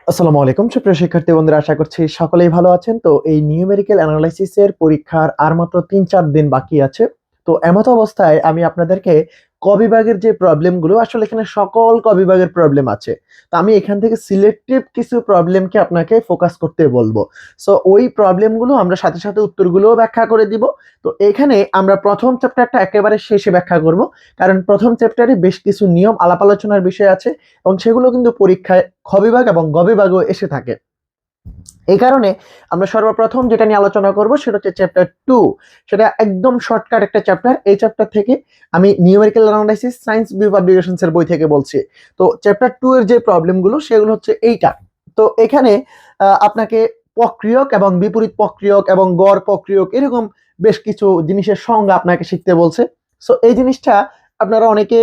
আসসালামু আলাইকুম সুপ্রিয় শিক্ষার্থী বন্ধুরা, আশা করছি সকলেই ভালো আছেন। তো এই নিউমেরিক্যাল অ্যানালাইসিসের পরীক্ষার আর মাত্র ৩-৪ দিন বাকি আছে। তো এমত অবস্থায় আমি আপনাদেরকে ক বিভাগের যে প্রবলেমগুলো, আসলে এখানে সকল ক বিভাগের প্রবলেম আছে। তো আমি এখান থেকে সিলেক্টিভ কিছু প্রবলেমকে আপনাকে ফোকাস করতে বলবো। সো ওই প্রবলেমগুলো আমরা সাথে সাথে উত্তরগুলোও ব্যাখ্যা করে দিব। তো এখানে আমরা প্রথম চ্যাপ্টারটা একেবারে শেষে ব্যাখ্যা করব, কারণ প্রথম চ্যাপ্টারে বেশ কিছু নিয়ম আলাপ আলোচনার বিষয় আছে এবং সেগুলো কিন্তু পরীক্ষায় খ বিভাগ এবং গ বিভাগও এসে থাকে। এই কারণে আমরা সর্বপ্রথম যেটা নিয়ে আলোচনা করব সেটা হচ্ছে চ্যাপ্টার 2। সেটা একদম শর্টকাট একটা চ্যাপ্টার। এই চ্যাপ্টার থেকে আমি numerical analysis science view publications এর বই থেকে বলছি। তো চ্যাপ্টার 2 এর যে প্রবলেমগুলো সেগুলো হচ্ছে এইটা। তো এখানে আপনাকে প্রক্রিয়ক এবং বিপরীত প্রক্রিয়ক এবং গড় প্রক্রিয়ক এরকম বেশ কিছু জিনিসের সংজ্ঞা আপনাকে শিখতে বলছে। সো এই জিনিসটা আপনারা অনেকে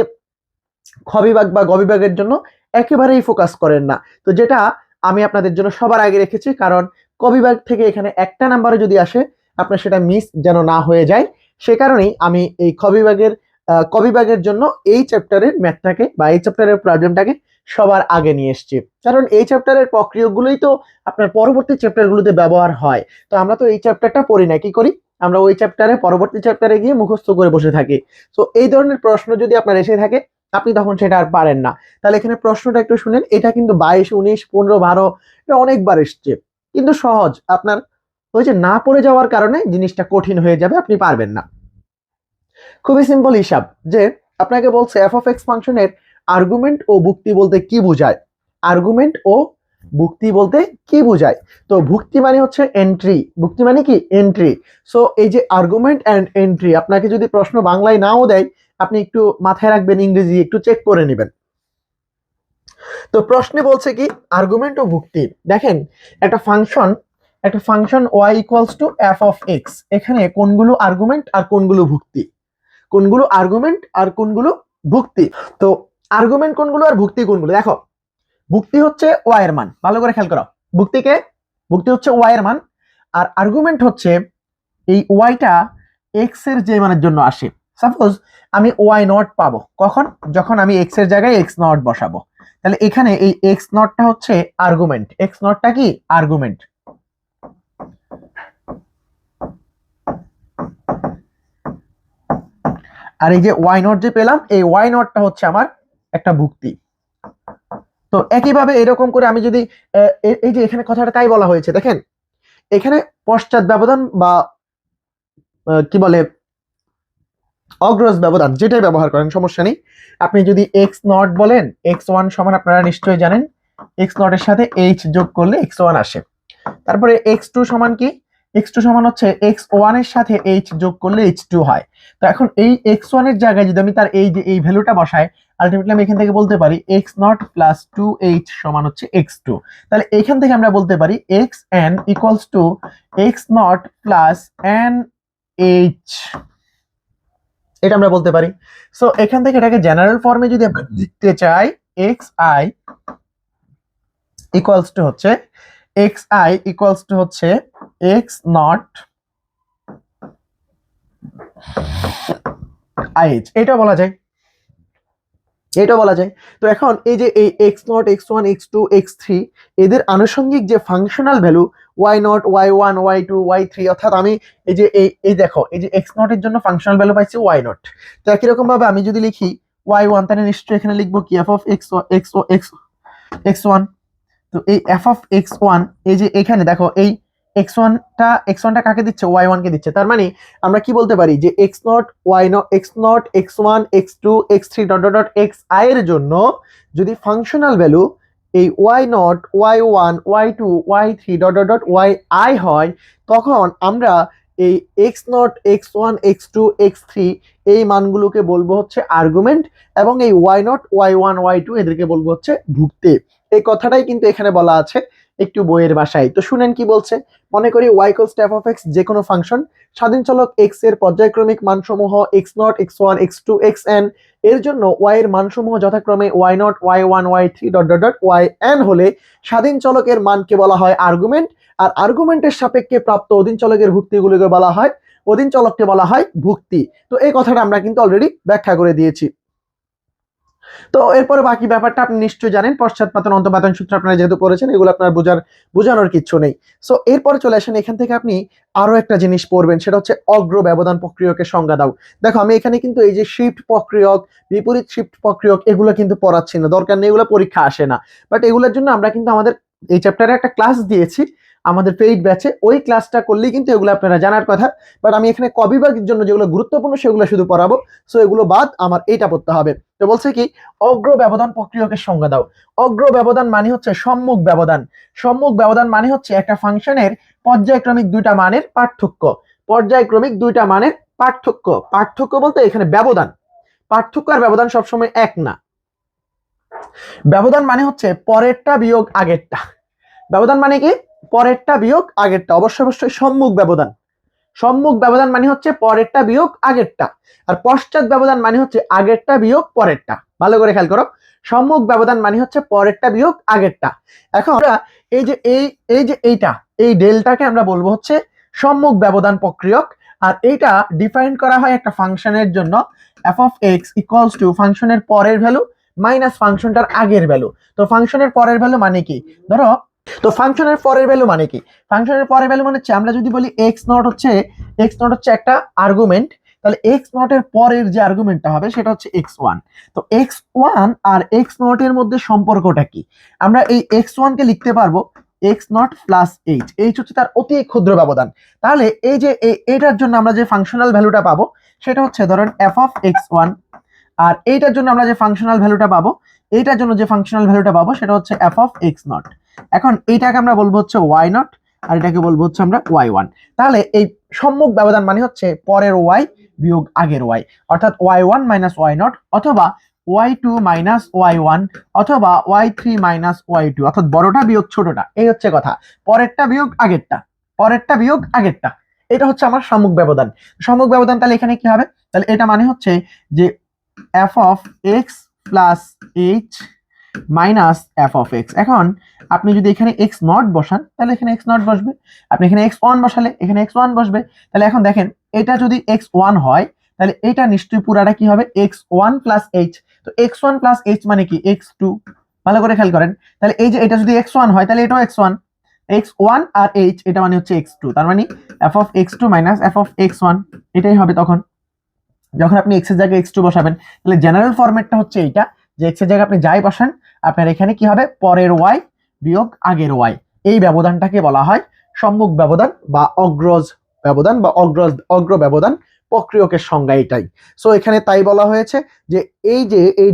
খ বিভাগ বা গ বিভাগের জন্য একেবারেই ফোকাস করেন না। তো যেটা আমি আপনাদের জন্য সবার আগে রেখেছি, কারণ ক বিভাগ থেকে এখানে একটা নাম্বারে যদি আসে আপনার সেটা মিস যেন না হয়ে যায়। সে কারণেই আমি এই ক বিভাগের জন্য এই চ্যাপ্টারের ম্যাথটাকে বা এই চ্যাপ্টারের প্রবলেমটাকে সবার আগে নিয়ে এসেছি, কারণ এই চ্যাপ্টারের প্রক্রিয়াগুলোই তো আপনার পরবর্তী চ্যাপ্টারগুলোতে ব্যবহার হয়। তো আমরা তো এই চ্যাপ্টারটা পড়ি না, কি করি আমরা ওই চ্যাপ্টারে পরবর্তী চ্যাপ্টারে গিয়ে মুখস্থ করে বসে থাকি। তো এই ধরনের প্রশ্ন যদি আপনার এসে থাকে আপনি তখন সেটা আর পারেন না। তাহলে এখানে প্রশ্নটা একটু শুনেন, এটা কিন্তু 22, 19, 15, 12 এটা অনেকবার এসছে, কিন্তু সহজ। আপনার ওই যে না পড়ে যাওয়ার কারণে জিনিসটা কঠিন হয়ে যাবে, আপনি পারবেন না। খুবই সিম্পল হিসাব, যে আপনাকে বলছে এফ অফ এক্স ফাংশনের আর্গুমেন্ট ও ভুক্তি বলতে কি বোঝায়। আর্গুমেন্ট ও ভুক্তি বলতে কি বোঝায়? তো ভুক্তি মানে হচ্ছে এন্ট্রি, ভুক্তি মানে কি এন্ট্রি। সো এই যে আর্গুমেন্ট অ্যান্ড এন্ট্রি, আপনাকে যদি প্রশ্ন বাংলায় নাও দেয় আপনি একটু মাথায় রাখবেন, ইংরেজি একটু চেক করে নেবেন। তো প্রশ্নে বলছে কি আর্গুমেন্ট ও ভুক্তি। দেখেন একটা function y equals to F of x, এখানে কোনগুলো আর্গুমেন্ট আর কোনগুলো ভুক্তি, কোনগুলো আর্গুমেন্ট আর কোনগুলো ভুক্তি। তো আর্গুমেন্ট কোনগুলো আর ভুক্তি কোনগুলো, দেখো ভুক্তি হচ্ছে ওয়াই এর মান, ভালো করে খেয়াল করো। ভুক্তি হচ্ছে ওয়াই এর মান, আর আর্গুমেন্ট হচ্ছে এই ওয়াইটা এক্স এর যে মানের জন্য আসে। সাপোজ আমি ওয়াই নট পাবো কখন, যখন আমি এক্স এর জায়গায় এক্স নট বসাবো। তাহলে এখানে এই এক্স নটটা হচ্ছে আর্গুমেন্ট, এক্স নটটা কি আর্গুমেন্ট, আর এই যে ওয়াই নট যে পেলাম এই ওয়াই নটটা হচ্ছে আমার একটা ভুক্তি। তো একইভাবে এরকম করে আমি যদি এই যে এখানে কথাটা তাই বলা হয়েছে, দেখেন এখানে পশ্চাৎ ব্যবধান বা কি বলে অগ্রজ ব্যবধান যেটাই ব্যবহার করেন সমস্যা নেই। আপনি যদি এক্স নট বলেন, এক্স ওয়ান সমান আপনারা নিশ্চয়ই জানেন এক্স নট এর সাথে এইচ যোগ করলে এক্স ওয়ান আসে। তারপরে এক্স টু সমান কি, এক্স টু সমান হচ্ছে এক্স ওয়ান এর সাথে এইচ যোগ করলে এইচ টু হয়। তো এখন এই এক্স ওয়ান এর জায়গায় যদি আমি তার এই যে এই ভ্যালুটা বসাই, আলটিমেটলি আমি এখান থেকে বলতে পারি x naught plus two h সমান হচ্ছে এক্স টু। তাহলে এখান থেকে আমরা বলতে পারি x N equals to x naught plus N H, এটা আমরা বলতে পারি। সো এখান থেকে এটাকে জেনারেল ফর্মে যদি আমরা লিখতে চাই, এক্স আই ইকুয়ালস টু হচ্ছে এক্স নট আইএইচ, এটা বলা যায়, এটা বলা যায়। তো এখন এই যে এই x not, x one, x two, x three, এদের আনুষঙ্গিক যে functional value y not, Y one, y two, y three, অর্থাৎ আমি এই যে এই দেখো এই যে এক্স নট এর জন্য ফাংশনাল ভ্যালু পাইছি ওয়াই নট। তো একই রকম ভাবে আমি যদি লিখি ওয়াই ওয়ান, তাহলে নিশ্চয়ই এখানে লিখবো কি f of x x x x one. তো এই এফ অফ এক্স ওয়ান, এই যে এখানে দেখো এই এক্স ওয়ানটা কাকে দিচ্ছে, ওয়াই ওয়ান কে দিচ্ছে। তার মানে আমরা কি বলতে পারি যে x naught y naught, x not, x one, x two, x three dot dot dot x i এর জন্য যদি ফাংশনাল ভ্যালু এই y not, Y one, y two, y three dot dot dot y i হয়, তখন আমরা এই x not, x one, x two, x three এই মানগুলোকে বলবো হচ্ছে আর্গুমেন্ট, এবং এই y not, Y one, y two এদেরকে বলবো হচ্ছে ভুক্তি। এই কথাটাই কিন্তু এখানে বলা আছে একটু বইয়ের ভাষায়। তো শুনেন কি বলছে। মনে করি Y equals to F of X, যে কোনো ফাংশন স্বাধীন চলক এক্স এর পর্যায়ক্রমিক মানসমূহ X not, x one, x two, X N এর জন্য ওয়াই এর মানসমূহ যথাক্রমে Y not, Y one, Y three dot dot dot Y N হলে স্বাধীন চলকের মানকে বলা হয় আর্গুমেন্ট, আর আর্গুমেন্টের সাপেক্ষে প্রাপ্ত অধীন চলকের ভুক্তিগুলোকে বলা হয়, অধীন চলককে বলা হয় ভুক্তি। তো এই কথাটা আমরা কিন্তু অলরেডি ব্যাখ্যা করে দিয়েছি। তো এরপরে বাকি ব্যাপারটা আপনি নিশ্চয়ই জানেন, পশ্চাৎপাতন অন্তঃপাতন সূত্র আপনারা যেহেতু পড়েছেন, এগুলো আপনার বোঝানোর কিচ্ছু নেই। সো এরপরে চলে আসেন, এখান থেকে আপনি আরো একটা জিনিস পড়বেন, সেটা হচ্ছে অগ্র ব্যবধান প্রক্রিয়কের সংজ্ঞা দাও। দেখো আমি এখানে কিন্তু এই যে শিফট প্রক্রিয়ক, বিপরীত শিফট প্রক্রিয়ক, এগুলো কিন্তু পড়াচ্ছি না, দরকার নেই, এগুলো পরীক্ষা আসে না। বাট এগুলোর জন্য আমরা কিন্তু আমাদের এই চ্যাপ্টারে একটা ক্লাস দিয়েছি আমাদের পেইড ব্যাচে, ওই ক্লাসটা করলেই কিন্তু এগুলো আপনারা জানার কথা। বাট আমি এখানে ক বিভাগের জন্য যেগুলো গুরুত্বপূর্ণ সেগুলো শুধু পড়াবো। সো এগুলো বাদ আমার এইটা পড়তে হবে। তো বলছে কি, অগ্র ব্যবধান প্রক্রিয়কের সংজ্ঞা দাও। অগ্র ব্যবধান মানে হচ্ছে সম্মুখ ব্যবধান। সম্মুখ ব্যবধান মানে হচ্ছে একটা ফাংশনের পর্যায়ক্রমিক দুইটা মানের পার্থক্য। পর্যায়ক্রমিক দুইটা মানের পার্থক্য, পার্থক্য বলতে এখানে ব্যবধান, পার্থক্য আর ব্যবধান সবসময় এক না। ব্যবধান মানে হচ্ছে পরেরটা বিয়োগ আগেরটা। ব্যবধান মানে কি, পরেরটা বিয়োগ আগেরটা, অবশ্যই সম্মুখ ব্যবধান। সম্মুখ ব্যবধান মানে হচ্ছে পরেরটা বিয়োগ আগেরটা, আর পশ্চাৎ ব্যবধান মানে হচ্ছে আগেরটা বিয়োগ পরেরটা। ভালো করে খেয়াল করো, সম্মুখ ব্যবধান মানে হচ্ছে পরেরটা বিয়োগ আগেরটা। এখন আমরা এই ডেলটাকে আমরা বলবো হচ্ছে সম্মুখ ব্যবধান প্রক্রিয়ক। আর এইটা ডিফাইন করা হয় একটা ফাংশনের জন্য, f of x equals two ফাংশনের পরের ভ্যালু মাইনাস ফাংশনটার আগের ভ্যালু। তো ফাংশনের পরের ভ্যালু মানে কি, ধরো, তো ফাংশনের পরের ভ্যালু মানে কি, ফাংশনের পরের ভ্যালু মানে হচ্ছে আমরা যদি বলি x নট হচ্ছে একটা আর্গুমেন্ট, তাহলে x নট এর পরের যে আর্গুমেন্টটা হবে সেটা হচ্ছে x1। তো x1 আর x নট এর মধ্যে সম্পর্কটা কি, আমরা এই x1 কে লিখতে পারবো x not plus h, h হচ্ছে তার অতি ক্ষুদ্র ব্যবধান। তাহলে এই যে এটার জন্য আমরা যে ফাংশনাল ভ্যালুটা পাবো সেটা হচ্ছে ধরেন f of x1, আর এইটার জন্য আমরা যে ফাংশনাল ভ্যালুটা পাবো, এইটার জন্য যে ফাংশনাল ভ্যালুটা পাবো সেটা হচ্ছে f of x নট। এখন এইটাকে আমরা বলবো হচ্ছে y নট, আর এটাকে বলবো হচ্ছে আমরা y1। তাহলে এই সম্মুখ ব্যবধান মানে হচ্ছে পরের y বিয়োগ আগের y, অর্থাৎ y1 মাইনাস y নট, অথবা y2 মাইনাস y1, অথবা y3 মাইনাস y2, অর্থাৎ বড়টা বিয়োগ ছোটটা। এই হচ্ছে কথা, পরেরটা বিয়োগ আগেরটা, পরেরটা বিয়োগ আগেরটা। এটা হচ্ছে আমার সম্মুখ ব্যবধান। সম্মুখ ব্যবধান তাহলে এখানে কি হবে, তাহলে এটা মানে হচ্ছে যে f of x plus h minus f of x। এখন আপনি যদি এখানে x নট বসান তাহলে এখানে x নট বসবে, আপনি এখানে x1 বসালে এখানে x1 বসবে। তাহলে এখন দেখেন, এটা যদি x1 হয় তাহলে এটা নিশ্চয়ই পুরাটা কি হবে, x1 প্লাস h। তো x1 প্লাস h মানে কি x2। ভালো করে খেয়াল করেন, তাহলে এই যে এটা যদি x1 হয় তাহলে এটাও x1, x1 আর h এটা মানে হচ্ছে x2, তার মানে f of x2 minus f of x1, এটাই হবে তখন যখন আপনি x এর জায়গায় x2 বসাবেন। তাহলে জেনারেল ফরম্যাটটা হচ্ছে এইটা, যে x এর জায়গায় আপনি যাই বসান আপনার এখানে কি হবে, পরের y বিয়োগ আগের y। এই ব্যবধানটাকে বলা হয় সম্মুখ ব্যবধান বা অগ্রজ ব্যবধান বা অগ্র ব্যবধান প্রক্রিয়কের সংজ্ঞা এটাই। সো এখানে তাই বলা হয়েছে যে এই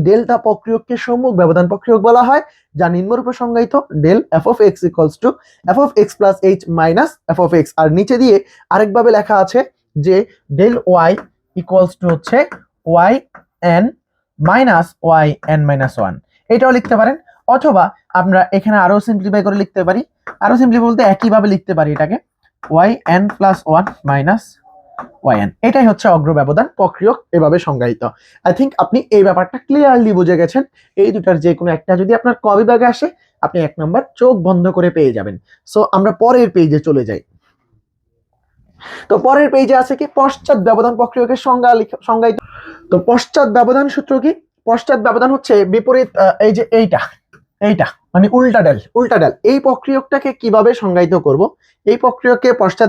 ডেল্টা প্রক্রিয়ককে সম্মুখ ব্যবধান প্রক্রিয়ক বলা হয়, যা নিম্নরূপে সংজ্ঞায়িত del f of x equals to f of x plus h minus f of x, আর নিচে দিয়ে আরেকভাবে লেখা আছে যে ডেল y ইকুয়ালস টু হচ্ছে yn মাইনাস yn মাইনাস 1, এটাও লিখতে পারেন। অথবা আমরা এখানে আরো সিম্পলিফাই করে লিখতে পারি, আরো সিম্পলি বলতে একইভাবে লিখতে পারি এটাকে yn প্লাস 1 মাইনাস yn। এটাই হচ্ছে অগ্র ব্যবধান প্রক্রিয়ক এভাবে সংজ্ঞায়িত। আই থিঙ্ক আপনি এই ব্যাপারটা ক্লিয়ারলি বুঝে গেছেন। এই দুটার যে কোনো একটা যদি আপনার ক বিভাগে আসে আপনি 1 নাম্বার চোখ বন্ধ করে পেয়ে যাবেন। সো আমরা পরের পেজে চলে যাই। তো পরের পেজে আছে কি, পশ্চাৎ ব্যবধান প্রক্রিয়কের সংজ্ঞায়িত। তো পশ্চাৎ ব্যবধান সূত্র কি, পশ্চাৎ ব্যবধান হচ্ছে বিপরীত, এই যে এইটা মানে উল্টা ডেল। এই প্রক্রিয়কটাকে কিভাবে সংজ্ঞায়িত করব, এই প্রক্রিয়ককে পশ্চাৎ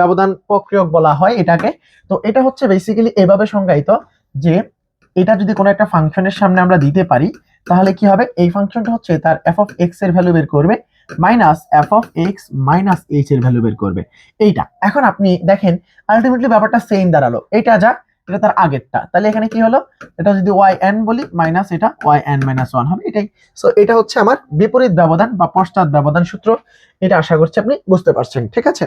ব্যবধান প্রক্রিয়ক বলা হয় এটাকে। তো এটা হচ্ছে বেসিক্যালি এভাবে সংজ্ঞায়িত যে এটা যদি কোনো একটা ফাংশনের সামনে আমরা দিতে পারি তাহলে কি হবে, এই ফাংশনটা হচ্ছে তার f of x এর ভ্যালু বের করবে minus f of x minus h এর ভ্যালু বের করবে এইটা। এখন আপনি দেখেন আলটিমেটলি ব্যাপারটা সেম দাঁড়ালো, এটা যা এটা তার আগেরটা, তাহলে এখানে কি হলো, এটা যদি yn বলি মাইনাস এটা yn মাইনাস 1 হবে এটাই। সো এটা হচ্ছে আমার বিপরীত ব্যবধান বা পশ্চাৎ ব্যবধান সূত্র, এটা আশা করছি আপনি বুঝতে পারছেন, ঠিক আছে।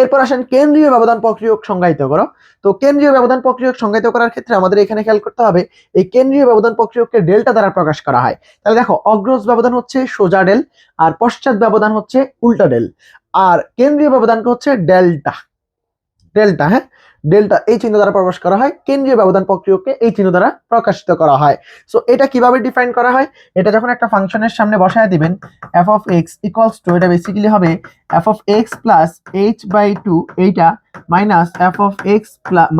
এরপর আসেন কেন্দ্রীয় ব্যবধান প্রক্রিয়ক সংজ্ঞায়িত করো। তো কেন্দ্রীয় ব্যবধান প্রক্রিয়ক সংজ্ঞায়িত করার ক্ষেত্রে আমাদের এখানে খেয়াল করতে হবে এই কেন্দ্রীয় ব্যবধান প্রক্রিয়ককে ডেল্টা দ্বারা প্রকাশ করা হয়। তাহলে দেখো, অগ্রজ ব্যবধান হচ্ছে সোজা ডেল, আর পশ্চাৎ ব্যবধান হচ্ছে উল্টা ডেল, আর কেন্দ্রীয় ব্যবধানকে হচ্ছে ডেল্টা। হ্যাঁ, ডেল্টা এই চিহ্ন দ্বারা প্রকাশ করা হয়, কেন্দ্রীয় ব্যবধান প্রক্রিয়ককে এই চিহ্ন দ্বারা প্রকাশিত করা হয়। সো এটা কিভাবে ডিফাইন করা হয়, এটা যখন একটা ফাংশনের সামনে বসায় দিবেন f of x equals to, এটা বেসিক্যালি হবে f of x plus h by 2 এইটা minus f of x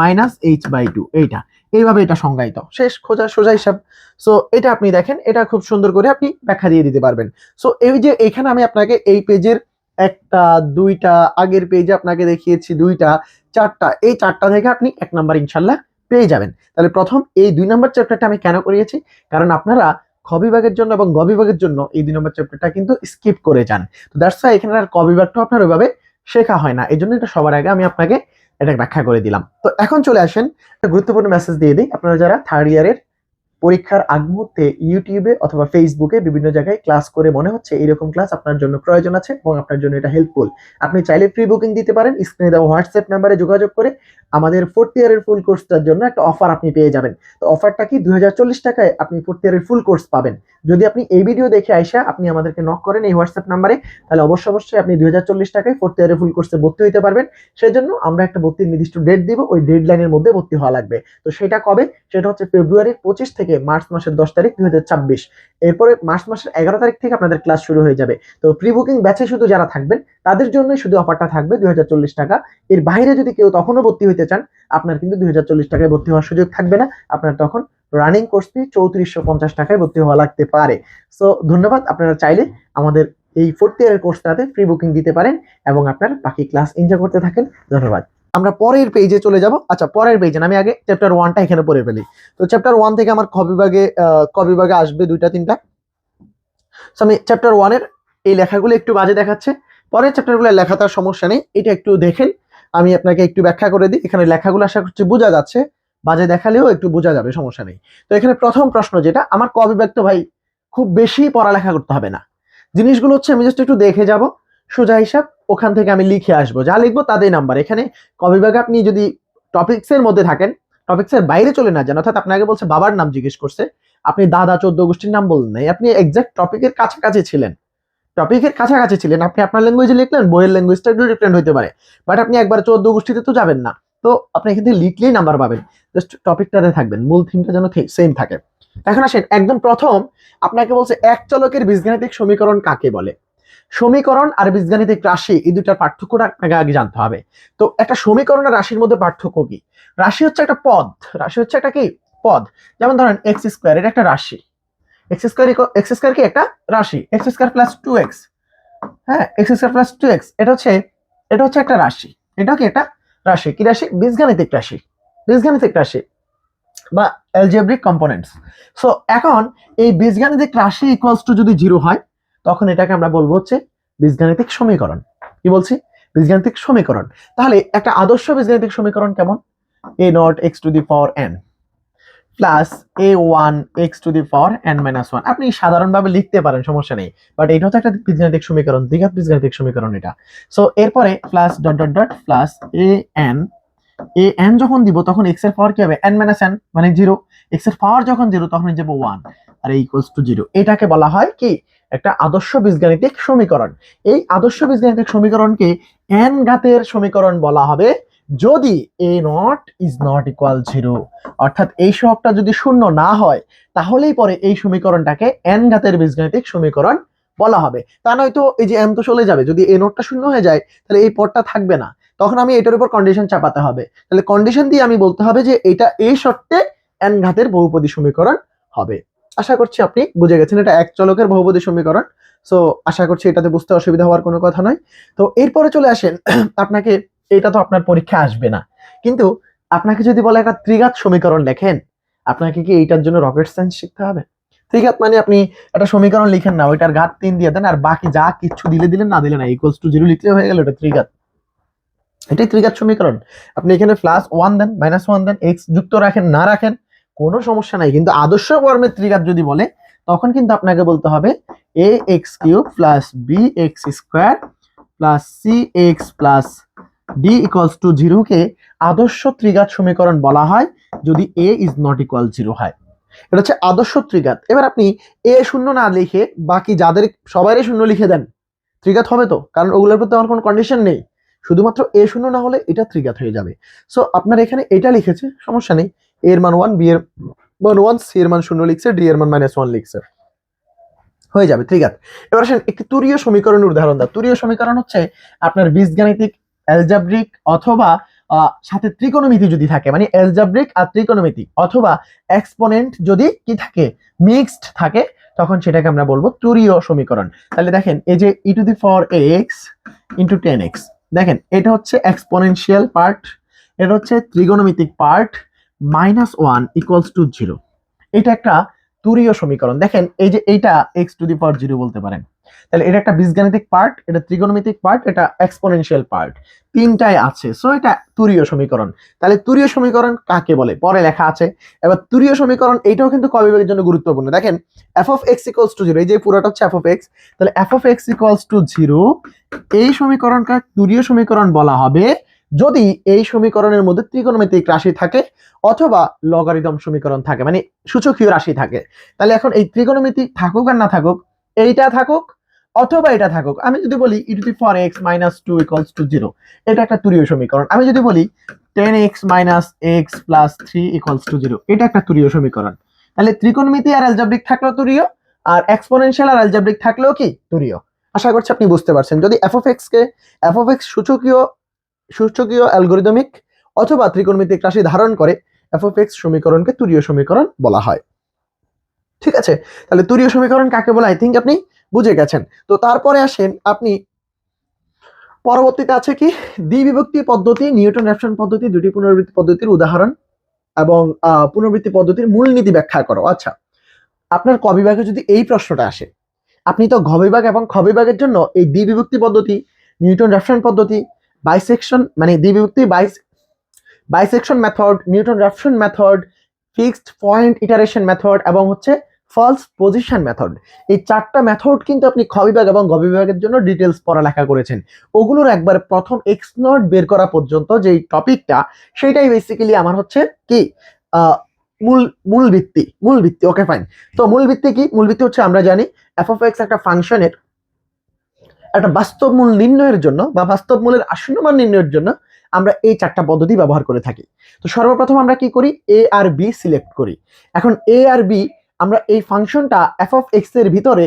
minus h by 2 এইটা। এইভাবে এটা সংজ্ঞায়িত, শেষ, খোঁজা সোজা হিসাব। সো এটা আপনি দেখেন, এটা খুব সুন্দর করে আপনি ব্যাখ্যা দিয়ে দিতে পারবেন। সো এই যে এখানে আমি আপনাকে এই পেজের একটা, দুইটা, আগের পেজে আপনাকে দেখিয়েছি দুইটা, চারটা, এই চারটা থেকে আপনি 1 নাম্বার ইনশাল্লাহ পেয়ে যাবেন। তাহলে প্রথম এই 2 নাম্বার চ্যাপ্টারটা আমি কেন করিয়েছি, কারণ আপনারা খ বিভাগের জন্য এবং গ বিভাগের জন্য এই 2 নম্বর চ্যাপ্টারটা কিন্তু স্কিপ করে যান। তো দ্যাটস ওয়াই এখানে আর ক বিভাগটা আপনার ওইভাবে শেখা হয় না, এই জন্য এটা সবার আগে আমি আপনাকে এটা ব্যাখ্যা করে দিলাম। তো এখন চলে আসেন, একটা গুরুত্বপূর্ণ মেসেজ দিয়ে দিই। আপনারা যারা থার্ড ইয়ারের পরীক্ষার আগ মুহূর্তে ইউটিউবে অথবা ফেসবুকে বিভিন্ন জায়গায় ক্লাস করে মনে হচ্ছে এরকম ক্লাস আপনার জন্য প্রয়োজন আছে এবং আপনার জন্য এটা হেল্পফুল, আপনি চাইলে প্রি বুকিং দিতে পারেন। স্ক্রিনে দেওয়া হোয়াটসঅ্যাপ নাম্বারে যোগাযোগ করে আমাদের 4th ইয়ারের ফুল কোর্সটার জন্য একটা অফার আপনি পেয়ে যাবেন। তো অফারটা কি, 2040 টাকায় আপনি 4th ইয়ারের ফুল কোর্স পাবেন। যদি আপনি এই ভিডিও দেখে আইসা আপনি আমাদেরকে নক করেন এই হোয়াটসঅ্যাপ নাম্বারে, তাহলে অবশ্যই আপনি 2040 টাকায় 4th ইয়ারের ফুল কোর্সে ভর্তি হতে পারবেন। সেজন্য আমরা একটা ভর্তির নির্দিষ্ট ডেট দিব, ওই ডেডলাইনের মধ্যে ভর্তি হওয়া লাগবে। তো সেটা কবে, সেটা হচ্ছে ফেব্রুয়ারির 25 থেকে মার্চ মাসের 10 তারিখ 2026। এরপরে মার্চ মাসের 11 তারিখ থেকে আপনাদের ক্লাস শুরু হয়ে যাবে। তো প্রি বুকিং ব্যাচে শুধু যারা থাকবেন তাদের জন্যই শুধু অফারটা থাকবে 2040 টাকা। এর বাইরে যদি কেউ তখনও ভর্তি হইতে চান, আপনার কিন্তু 2040 টাকায় ভর্তি হওয়ার সুযোগ থাকবে না, আপনার তখন রানিং কোর্স ফি 3450 টাকায় ভর্তি হওয়া লাগতে পারে। সো ধন্যবাদ, আপনারা চাইলে আমাদের এই 4th ইয়ারের কোর্সটাতে প্রি বুকিং দিতে পারেন এবং আপনার বাকি ক্লাস এনজয় করতে থাকেন। ধন্যবাদ। আমরা পরের পেজে চলে যাব। আচ্ছা, পরের পেজে আমি আগে চ্যাপ্টার 1টা এখানে পড়ে ফেলি। তো চ্যাপ্টার 1 থেকে আমার ক বিভাগে আসবে 2টা 3টা। সো আমি চ্যাপ্টার 1 এর এই লেখাগুলো একটু বাজে দেখাচ্ছে, পরের চ্যাপ্টারগুলোর লেখা তার সমস্যা নেই, এটা একটু দেখেন, আমি আপনাকে একটু ব্যাখ্যা করে দিই। এখানে লেখাগুলো আশা করছি বোঝা যাচ্ছে, বাজে দেখালেও একটু বোঝা যাবে, সমস্যা নেই। তো এখানে প্রথম প্রশ্ন যেটা, আমার ক বিভাগ তো ভাই খুব বেশি পড়ালেখা করতে হবে না, জিনিসগুলো হচ্ছে আমি জাস্ট একটু দেখে যাব, সোজা হিসাব, ওখান থেকে আমি লিখে আসবো, যা লিখবো তাদের নাম্বার। এখানে ক বিভাগে আপনি যদি টপিক্সের মধ্যে থাকেন, টপিক্সের বাইরে চলে না যান, অর্থাৎ আপনাকে বলছে বাবার নাম জিজ্ঞেস করছে, আপনি দাদা 14 গোষ্ঠীর নাম বললেন নাই, আপনি এক্সাক্ট টপিকের কাছাকাছি ছিলেন, আপনি আপনার ল্যাঙ্গুয়েজে লিখলেন, বইয়ের ল্যাঙ্গুয়েজটা একটু ডিফারেন্ট হতে পারে, বাট আপনি একবার 14 গোষ্ঠীতে তো যাবেন না। তো আপনি এখান থেকে লিখলেই নাম্বার পাবেন, জাস্ট টপিকটাতে থাকবেন, মূল থিমটা যেন সেম থাকে। এখন আসেন, একদম প্রথম আপনাকে বলছে এক চলকের বীজগাণিতিক সমীকরণ কাকে বলে। সমীকরণ আর বীজগাণিতিক রাশি, এই দুটার পার্থক্যটা আপনাকে আগে জানতে হবে। তো একটা সমীকরণ আর রাশির মধ্যে পার্থক্য কি, রাশি হচ্ছে একটা পদ, রাশি হচ্ছে একটা কি পদ, যেমন ধরেন এক্স স্কোয়ার, এটা একটা রাশি, এক্স স্কোয়ার কি একটা রাশি, এক্স স্কোয়ার প্লাস 2x, হ্যাঁ, এক্স স্কোয়ার প্লাস 2x, এটা হচ্ছে একটা রাশি, এটাও কি একটা রাশি, কি রাশি, বীজগাণিতিক রাশি, বীজগাণিতিক রাশি বা অ্যালজেব্রিক কম্পোনেন্টস। সো এখন এই বীজগাণিতিক রাশি ইকুয়ালস টু যদি 0 হয়, তখন এটাকে আমরা বলবো হচ্ছে বীজগাণিতিক সমীকরণ। কি বলছি, বীজগাণিতিক সমীকরণ। তাহলে একটা আদর্শ বীজগাণিতিক সমীকরণ কেমন, a not x to the power n plus a1 x to the power n minus 1, আপনি সাধারণভাবে লিখতে পারেন, সমস্যা নেই, বাট এটা হচ্ছে একটা বীজগাণিতিক সমীকরণ, দ্বিঘাত বীজগাণিতিক সমীকরণ এটা। সো এরপরে plus dot dot dot plus an যখন দিব তখন x এর পাওয়ার কি হবে, n মাইনাস n মানে 0, x এর পাওয়ার যখন 0 তখন হয়ে যাবে 1 আর ইকুয়ালস টু 0। এটাকে বলা হয় কি, একটা আদর্শ বীজগাণিতিক সমীকরণ। এই আদর্শ বীজগাণিতিক সমীকরণকে n ঘাতের সমীকরণ বলা হবে যদি a not is not equal 0, অর্থাৎ এই সহগটা যদি শূন্য না হয়, তাহলেই পরে এই সমীকরণটাকে n ঘাতের বীজগাণিতিক সমীকরণ বলা হবে। তা নয়তো এই যে n তো চলে যাবে, যদি a নোটটা শূন্য হয়ে যায় তাহলে এই পদটা থাকবে না, তখন আমি এটার উপর কন্ডিশন চাপাতে হবে, তাহলে কন্ডিশন দিয়ে আমি বলতে হবে যে এটা এই শর্তে n ঘাতের বহুপদী সমীকরণ হবে। আশা করছি আপনি বুঝে গেছেন, এটা এক চলকের বহুপদী সমীকরণ। সো আশা করছি এটাতে বুঝতে অসুবিধা হওয়ার কোনো কথা নয়। তো এরপরে চলে আসেন, আপনাকে, এটা তো আপনার পরীক্ষা আসবে না, কিন্তু আপনাকে যদি বলে একটা ত্রিঘাত সমীকরণ লেখেন, আপনাকে কি এইটার জন্য রকেট সায়েন্স শিখতে হবে? ত্রিঘাত মানে আপনি একটা সমীকরণ লিখেন না, ওইটার ঘাত 3 দিয়ে দেন আর বাকি যা কিছু দিলেন, না দিলে না, ইকুয়ালস টু 0 লিখলে হয়ে গেল, এটা ত্রিঘাত, এটাই ত্রিঘাত সমীকরণ। আপনি এখানে প্লাস 1 দেন, মাইনাস 1 দেন, এক্স যুক্ত রাখেন না রাখেন কোনো সমস্যা নাই, কিন্তু আদর্শ ফর্মের ত্রিঘাত যদি বলে তখন কিন্তু আপনাকে বলতে হবে a x cube plus b x square plus c x plus d equals to 0 কে আদর্শ ত্রিঘাত সমীকরণ বলা হয় যদি a ইজ নট ইকুয়াল 0 হয়। এটা হচ্ছে আদর্শ ত্রিঘাত। এবার আপনি a শূন্য না লিখে বাকি যাদের সবারই শূন্য লিখে দেন, ত্রিঘাত হবে তো, কারণ ওগুলোর প্রতি আমার কোনো কন্ডিশন নেই, শুধুমাত্র a শূন্য না হলে এটা ত্রিঘাত হয়ে যাবে। সো আপনার এখানে এটা লিখেছে, সমস্যা নেই, a এর মান 1, b এর মান 1, c এর মান 0 লিখছে, d এর মান -1 লিখছে, হয়ে যাবে ত্রিঘাত। এবার আসেন একটি তুরীয় সমীকরণের উদাহরণ দাও। তুরীয় সমীকরণ হচ্ছে আপনার বীজগাণিতিক, অ্যালজেব্রিক সাথে ত্রিকোণমিতি যদি থাকে, মানে অ্যালজেব্রিক আর ত্রিকোণমিতি, অথবা এক্সপোনেন্ট যদি কি থাকে, মিক্সড থাকে, তখন সেটাকে আমরা বলবো তুরীয় সমীকরণ। তাহলে দেখেন এই যে e⁴x × 10x, দেখেন এটা হচ্ছে এক্সপোনেনশিয়াল পার্ট, এটা হচ্ছে ত্রিকোণমিতিক পার্ট, -1 = 0। এটা একটা তুরীয় সমীকরণ। দেখেন এই যে এইটা x⁴0 বলতে পারেন। তাহলে এটা একটা বীজগাণিতিক পার্ট, এটা ত্রিকোণমিতিক পার্ট, এটা এক্সপোনেনশিয়াল পার্ট, তিনটাই আছে। সো এটা তুরীয় সমীকরণ। তাহলে তুরীয় সমীকরণ কাকে বলে পরে লেখা আছে। এবার তুরীয় সমীকরণ এইটাও কিন্তু ক বিভাগের জন্য গুরুত্বপূর্ণ। দেখেন f(x) = 0, এই যে পুরোটা হচ্ছে f(x), তাহলে f(x) = 0 এই সমীকরণকে তুরীয় সমীকরণ বলা হবে যদি এই সমীকরণের মধ্যে ত্রিকোণমিতিক রাশি থাকে অথবা লগারিদম সমীকরণ থাকে, মানে সূচকীয় রাশি থাকে। তাহলে এখন এই ত্রিকোণমিতি থাকুক আর না থাকুক, এইটা থাকুক অথবা এটা থাকুক, আমি যদি বলি e⁴x - 2 = 0, এটা একটা তুরীয় সমীকরণ। আমি যদি বলি 10x - x + 3 = 0, এটা একটা তুরীয় সমীকরণ। তাহলে ত্রিকোণমিতি আর অ্যালজেব্রিক থাকলেও তুরীয়, আর এক্সপোনেনশিয়াল আর অ্যালজেব্রিক থাকলেও কি তুরীয়। আশা করছি আপনি বুঝতে পারছেন। যদি f(x) সূচকীয় অ্যালগরিদমিক অথবা ত্রিকোণমিতিক রাশি ধারণ করে, f(x) সমীকরণকে তুরীয় সমীকরণ বলা হয়। ঠিক আছে, তাহলে তুরীয় সমীকরণ কাকে বলে আই থিঙ্ক আপনি বুঝে গেছেন। তো তারপরে আসেন আপনি পরবর্তীতে আছে কি, দ্বিবিভক্তি পদ্ধতি, নিউটন-র্যাফসন পদ্ধতি, দুটি পুনরাবৃত্তি পদ্ধতির উদাহরণ এবং পুনরাবৃত্তি পদ্ধতির মূলনীতি ব্যাখ্যা করো। আচ্ছা, আপনার ক বিভাগে যদি এই প্রশ্নটা আসে, আপনি তো ঘ বিভাগ এবং খ বিভাগের জন্য এই দ্বিবিভক্তি পদ্ধতি, নিউটন-র্যাফসন পদ্ধতি, বাইসেকশন মানে দ্বিবিভক্তি bisection method, Newton Raphson method, fixed point iteration method এবং হচ্ছে ফলস পজিশন মেথড, এই চারটা মেথড কিন্তু আপনি খ বিভাগ এবং গ বিভাগের জন্য ডিটেলস পড়ালেখা করেছেন। ওগুলোর একবার প্রথম x0 বের করা পর্যন্ত যেই টপিকটা, সেটাই বেসিক্যালি আমার হচ্ছে কি মূলভিত্তি। Okay fine. তো মূলভিত্তি কি? মূলভিত্তি হচ্ছে আমরা জানি f(x) একটা ফাংশনের একটা বাস্তব মূল নির্ণয়ের জন্য বা বাস্তব মূলের আসন্ন মান নির্ণয়ের জন্য আমরা এই চারটা পদ্ধতি ব্যবহার করে থাকি। তো সর্বপ্রথম আমরা কি করি, a আর b সিলেক্ট করি। এখন a আর b আমরা এই ফাংশনটা f(x) এর ভিতরে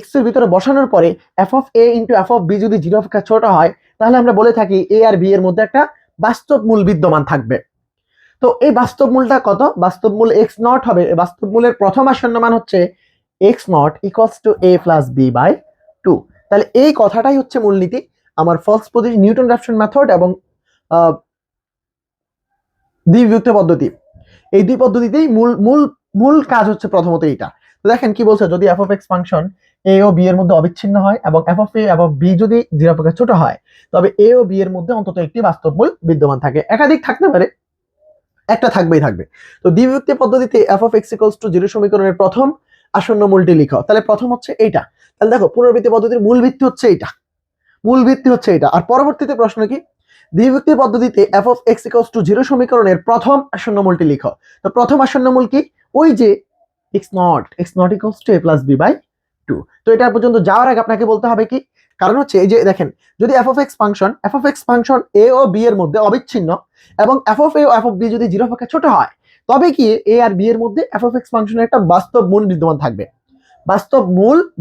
x এর ভিতরে বসানোর পরে f(a) × f(b) যদি 0 অপেক্ষা ছোট হয়, তাহলে আমরা বলে থাকি a আর b এর মধ্যে একটা বাস্তব মূল বিদ্যমান থাকবে। তো এই বাস্তব মূলটা কত? বাস্তব মূল x0 হবে। বাস্তব মূলের প্রথম আসন্ন মান হচ্ছে x0 = a + b/2। তাহলে এই কথাটাই হচ্ছে মূলনীতি আমার ফলস পদ্ধতি, নিউটন-র্যাফসন মেথড এবং দ্বিবিভক্তি পদ্ধতি। এই দুই পদ্ধতিতেই মূল কাজ হচ্ছে প্রথমত এইটা। তো দেখেন কি বলছে, যদি f(x) function a O b এর মধ্যে অবিচ্ছিন্ন হয় এবং f(a) এবং b যদি 0 অপেক্ষা ছোট হয়, তবে a ও b এর মধ্যে অন্তত একটি বাস্তব মূল বিদ্যমান থাকে। একাধিক থাকতে পারে, একটা থাকবেই থাকবে। তো দ্বিবিভক্তি পদ্ধতিতে f(x) = 0 সমীকরণের প্রথম আসন্ন মূলটি লিখো। তাহলে প্রথম হচ্ছে এইটা। তাহলে দেখো পুনরাবৃত্তি পদ্ধতির মূলভিত্তি হচ্ছে এইটা। আর পরবর্তীতে প্রশ্ন কি, দ্বিবিভক্তি পদ্ধতিতে f(x) = 0 সমীকরণের প্রথম আসন্ন মূলটি লিখো। তো প্রথম আসন্ন মূল কি? ওই যে x0 = a + b/2। তো এটা পর্যন্ত যাওয়ার আগে আপনাকে বলতে হবে কি, কারণ হচ্ছে এই যে দেখেন, যদি f(x) function a O b এর মধ্যে অবিচ্ছিন্ন এবং f(a) ও f(b) যদি 0 অপেক্ষা ছোট হয়, তবে কি a আর b এর মধ্যে f(x) ফাংশনের একটা বাস্তব মূল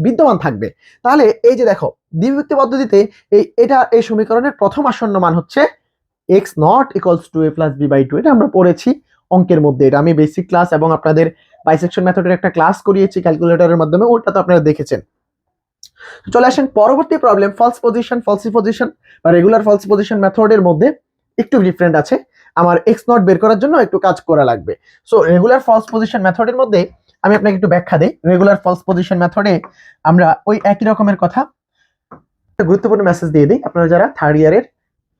বিদ্যমান থাকবে। তাহলে এই যে দেখো, দ্বিবিভক্তি পদ্ধতিতে এই সমীকরণের প্রথম আসন্ন মান হচ্ছে x0 = a + b/2। এটা আমরা পড়েছি অঙ্কের মধ্যে, এটা আমি বেসিক ক্লাস এবং আপনাদের বাইসেকশন মেথডের একটা ক্লাস করিয়েছি ক্যালকুলেটরের মাধ্যমে, ওটা তো আপনারা দেখেছেন। চলে আসেন পরবর্তী প্রবলেম, ফলসিপজিশন বা রেগুলার ফলস পজিশন মেথডের মধ্যে একটু ডিফারেন্ট আছে। আমার x0 বের করার জন্য একটু কাজ করা লাগবে। সো রেগুলার ফলস পজিশন মেথডের মধ্যে আমি আপনাকে একটু ব্যাখ্যা দেই। রেগুলার ফলস পজিশন মেথডে আমরা ওই একই রকমের কথা, গুরুত্বপূর্ণ মেসেজ দিয়ে দিই। আপনারা যারা থার্ড ইয়ারের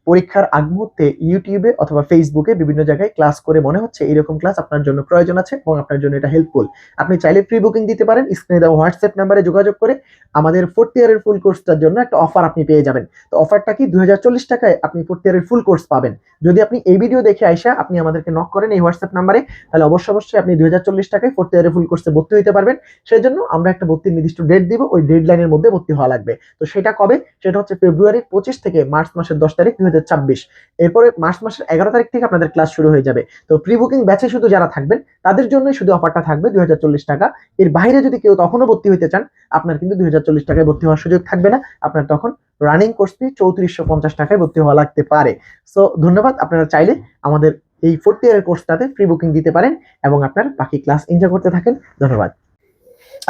পরীক্ষার আগ মুহূর্তে ইউটিউবে অথবা ফেসবুকে বিভিন্ন জায়গায় ক্লাস করে মনে হচ্ছে এইরকম ক্লাস আপনার জন্য প্রয়োজন আছে এবং আপনার জন্য এটা হেল্পফুল, আপনি চাইলে প্রি বুকিং দিতে পারেন। স্ক্রিনে দেওয়া হোয়াটসঅ্যাপ নাম্বারে যোগাযোগ করে আমাদের 4th ইয়ারের ফুল কোর্সটার জন্য একটা অফার আপনি পেয়ে যাবেন। তো অফারটা কি, 2040 টাকায় আপনি 4th ইয়ারের ফুল কোর্স পাবেন। যদি আপনি এই ভিডিও দেখে আইসা আপনি আমাদেরকে নক করেন এই হোয়াটসঅ্যাপ নাম্বারে, তাহলে অবশ্যই আপনি 2040 টাকায় 4th ইয়ারের ফুল কোর্সে ভর্তি হতে পারবেন। সেই জন্য আমরা একটা ভর্তির নির্দিষ্ট ডেট দিব, ওই ডেডলাইনের মধ্যে ভর্তি হওয়া লাগবে। তো সেটা কবে? সেটা হচ্ছে ফেব্রুয়ারির 25 থেকে মার্চ মাসের 10 তারিখ 2024। এরপরে মাসের 11 তারিখ থেকে আপনাদের ক্লাস শুরু হয়ে যাবে। তো প্রি বুকিং ব্যাচে শুধু যারা থাকবেন তাদের জন্যই শুধু অফারটা থাকবে 2040 টাকা। এর বাইরে যদি কেউ তখনও ভর্তি হতে চান, আপনার কিন্তু 2040 টাকায় ভর্তি হওয়ার সুযোগ থাকবে না। আপনার তখন রানিং কোর্স ফি 3450 টাকায় ভর্তি হওয়া লাগতে পারে। সো ধন্যবাদ। আপনারা চাইলে আমাদের এই 4th ইয়ারের কোর্সটাতে প্রি বুকিং দিতে পারেন এবং আপনার বাকি ক্লাস এনজয় করতে থাকেন। ধন্যবাদ।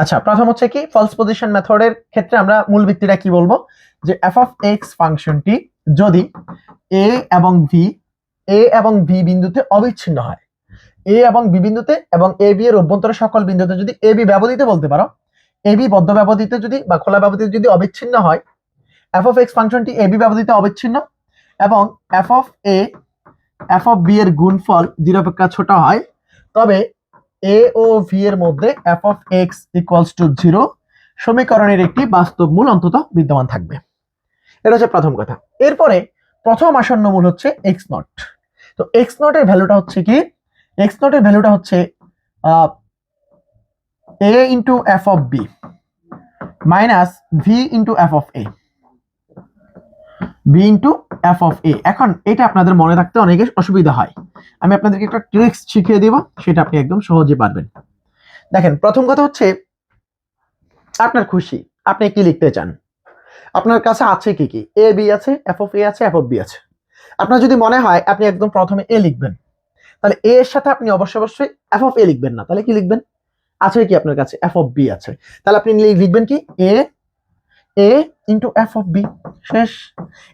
আচ্ছা, প্রথম হচ্ছে কি ফলস পজিশন মেথডের ক্ষেত্রে আমরা মূল ভিত্তিটা কি বলবো, যে এফ অফ এক্স ফাংশনটি যদি এ এবং ভি বিন্দুতে অবিচ্ছিন্ন হয়, এ এবং বি বিন্দুতে এবং এ বি এর অভ্যন্তরের সকল বিন্দুতে যদি এ বি ব্যবধিতে বলতে পারো, এ বি বদ্ধ ব্যবধিতে যদি বা খোলা ব্যবধিতে যদি অবিচ্ছিন্ন হয়, এফ অফ এক্স ফাংশনটি এ বি ব্যবধিতে অবিচ্ছিন্ন এবং এফ অফ বি এর গুণফল 0 অপেক্ষা ছোট হয়, তবে এ ও ভি এর মধ্যে F of X equals to 0 সমীকরণের একটি বাস্তব মূল অন্তত বিদ্যমান থাকবে। এটা হচ্ছে প্রথম কথা। এরপরে প্রথম আসন্ন মূল হচ্ছে এক্স নট। তো এক্স নট এর ভ্যালুটা হচ্ছে কি, এক্স নট এর ভ্যালুটা হচ্ছে A into F of B minus B into F of A, B into F of A. এখন এটা আপনাদের মনে রাখতে অনেকের অসুবিধা হয়, আমি আপনাদেরকে একটা ট্রিক্স শিখিয়ে দিব, সেটা আপনি একদম সহজে পারবেন। দেখেন, প্রথম কথা হচ্ছে আপনার খুশি, আপনি কি লিখতে চান, আপনার কাছে আছে কি কি, এ বি আছে, এফ অফ এ আছে, এফ অফ বি আছে। আপনার যদি মনে হয় আপনি একদম প্রথমে এ লিখবেন, তাহলে এ এর সাথে আপনি অবশ্যই এফ অফ এ লিখবেন না, তাহলে কি লিখবেন, আছে কি আপনার কাছে, এফ অফ বি আছে, তাহলে আপনি লিখবেন কি এ ইন্টু এফ অফ বি, শেষ।